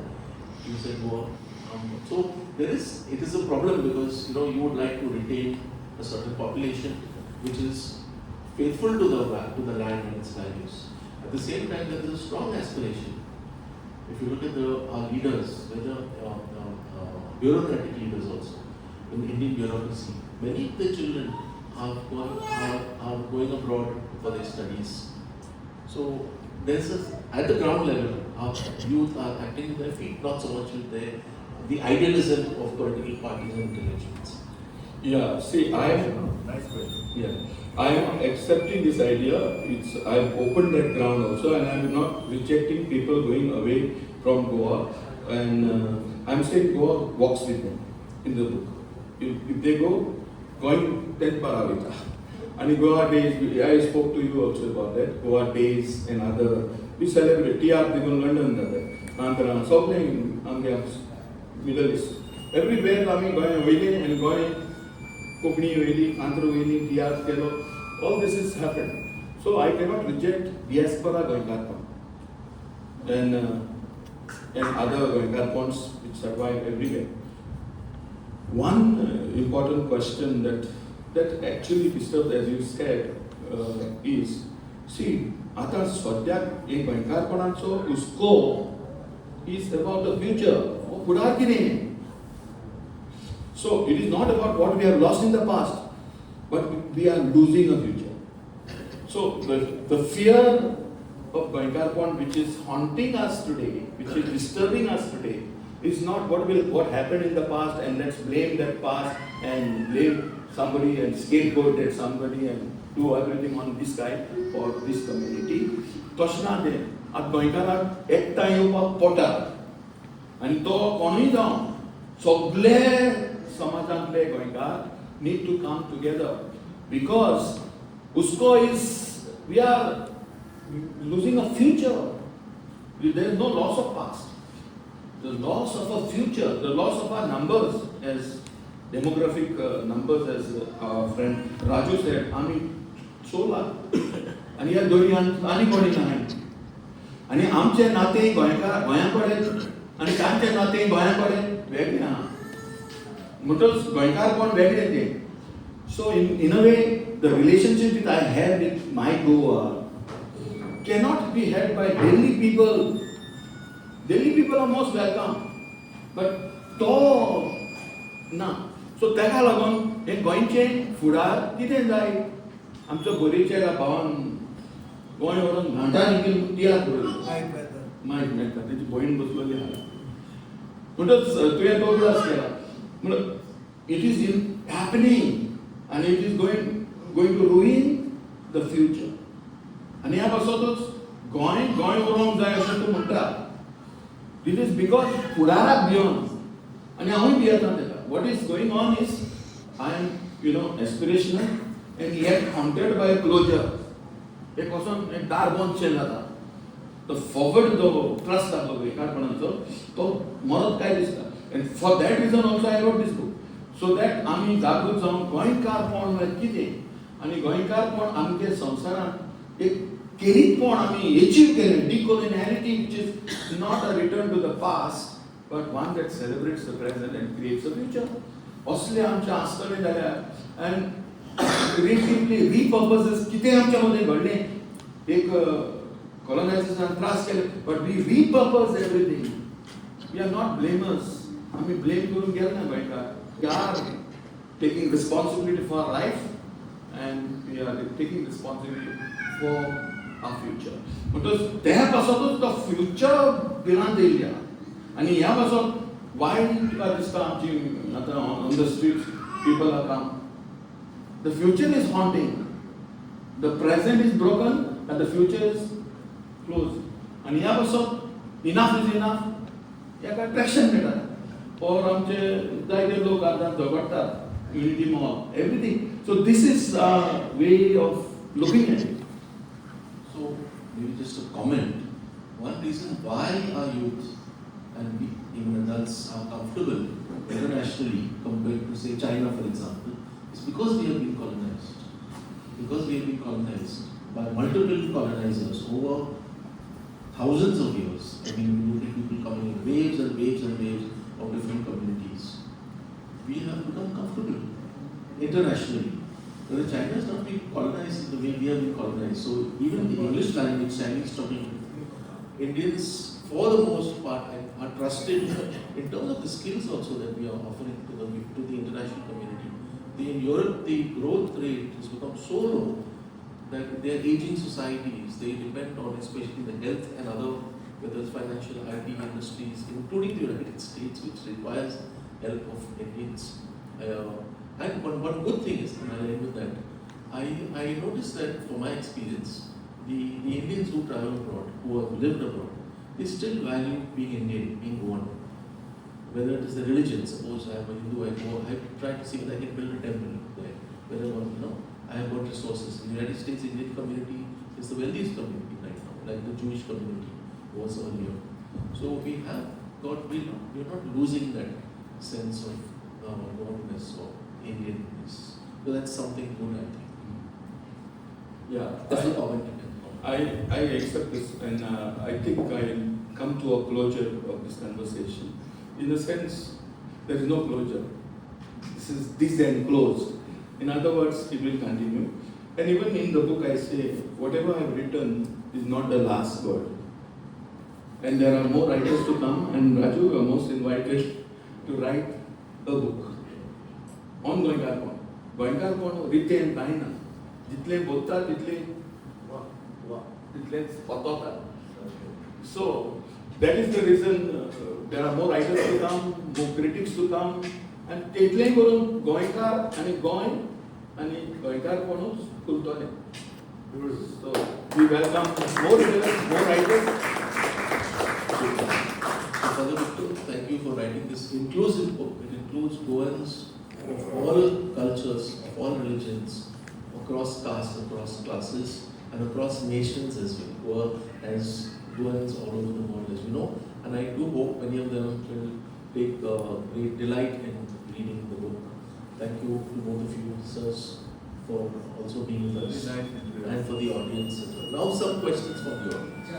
You said, so it is a problem because you would like to retain a certain population which is faithful to the land and its values. At the same time, there is a strong aspiration. If you look at our leaders, whether bureaucratic leaders also, in the Indian bureaucracy, many of the children are going abroad for their studies. So at the ground level, our youth are acting with their feet, not so much with the idealism of political parties and intellectuals. Yeah, see, I am accepting this idea. I have opened that ground also, and I am not rejecting people going away from Goa. And I am saying Goa walks with me in the book. If they go, going then Paravita. And Goa Days, I spoke to you also about that. Goa Days and other, we celebrate. TR Digun London, Nantara, Southern India, Middle East. Everywhere, I mean, going Wailing and going Kokni Wailing, Andhra Wailing, TR Kelo, all this has happened. So I cannot reject diaspora Goykar and other Goykar ponds which survive everywhere. One important question that actually disturbs, as you said, is, see, आता सद्याक एक गोंयकारपणाचो हुस्को is about the future. फुडार कितें? So it is not about what we have lost in the past, but we are losing a future. So the fear of Goykar pond, which is haunting us today, which is disturbing us today, is not what happened in the past and let's blame that past and blame somebody and scapegoat that somebody and do everything on this guy or this community. Toshna de, at Goykarak ekta येवपाक पोटा आनी तो कोणूय जावन सगळे समाजांतले गोंयकार need to come together because Usko is, we are losing a future. There is no loss of past. The loss of a future, the loss of our numbers as demographic numbers, as our friend Raju said, आमी 16 आणि ह्या दोनूय आनी कोणी नाही आणि आमचे नाते गोंया कडेन आणि तांचे नाते गोंया कडेन वेगळे आहा म्हणटच गोंयकार कोण वेगळे ते. So in a way, the relationship that I have with my Goa cannot be had by Delhi people. Delhi people are most welcome, but to na. So ताका लागून हे गोंयचे फुडार कितें जाय आमचो गोरेच्या भावान गोंय व्हरून घांटा निघून तियात्र माहीत मेळटा तेची भयण बसलेली आहा म्हणटच तुवें तो क्लास केला म्हणून it is happening and it is going to ruin the future. आणि ह्या पासोतच गोंय व्हरोंक जाय अशें तूं म्हणटा. This is because फुडाराक भिवन आणि हांवूय भियेता तेका. What is going on is I am, aspirational and yet haunted by a closure. एक वचोन एक दार बंद शें जाता. The forward जो trust आसलो गोंयकारपणाचो तो मरत काय दिसता. And for that reason also I wrote this book. So that आमी जागृत जावन गोंयकारपण म्हळ्यार कितें आनी गोंयकारपण आमगे संवसारांत एक केरीतपण आमी एचीव केलें. Decoloniality, which is not a return to the past, but one that celebrates the present and creates a future. असले आमचे आसतले जाल्यार and creatively repurposes कितें आमच्या मदें घडलें एक colonization त्रास केले but we repurpose everything. We are not blamers. आमी blame करून गेले ना गोंयकार. We are taking responsibility for our life and we are taking responsibility for our future. Because त्या पासोतच तो future बिरांत येयल्या आनी ह्या पासोत वायट तुका दिसता आमची आतां on the streets people are come. The future is haunting. The present is broken and the future is closed. आनी ह्या पासोत enough is enough ह्याका ट्रॅक्शन मेळटा. और आमचे जायते लोक आतां झगडटात Unity Mall everything. So this is way of looking at it. So maybe just a comment. One reason why our youth and we, even adults, are comfortable internationally compared to say China, for example, is because we have been colonized. Because we have been colonized by multiple colonizers over thousands of years. I mean, you look at people coming in waves and waves and waves of different communities. We have become comfortable internationally. Whereas China has not been colonized in the way we have been colonized. So even the English language, Chinese talking Indians, for the most part, are trusted in terms of the skills also that we are offering to the international community. In Europe, the growth rate has become so low that they are aging societies. They depend on especially the health and other, whether it's financial, IT industries, including the United States, which requires help of Indians. And one good thing is, and I'll end with that, I noticed that from my experience, the Indians who travel abroad, who have lived abroad, they still value being Indian, being Goan. Whether it is the religion, suppose I am a Hindu, I try to see whether I can build a temple there. Whether I have got resources. says Indian community is the wealthiest community right now, like the Jewish community was earlier. So we have got, we're not losing that sense of godness or alienness. So that's something good, I think. Yeah, That's the comment. I accept this, and I think I'll come to a closure of this conversation. In a sense, there is no closure. This enclosed. In other words, it will continue. And even in the book I say, whatever I have written is not the last word. And there are more writers to come, and Raju, you are most invited to write a book on Goykar Pond. Goykar Pond, Rite and Kaina. Jitle Botta, Jitle Fatorda. So, that is the reason there are more writers to come, more critics to come. And Tetle Gurun, Goykar, and Goin, and Goykar Pond, Kultone. So, we welcome more readers, more writers. Father Victor, thank you for writing this inclusive book. It includes Goans of all cultures, of all religions, across castes, across classes, and across nations as well, who are as Goans all over the world, as you know. And I do hope many of them will take great delight in reading the book. Thank you to both of you, sirs, for also being with us, and for the audience as well. Now some questions from the audience.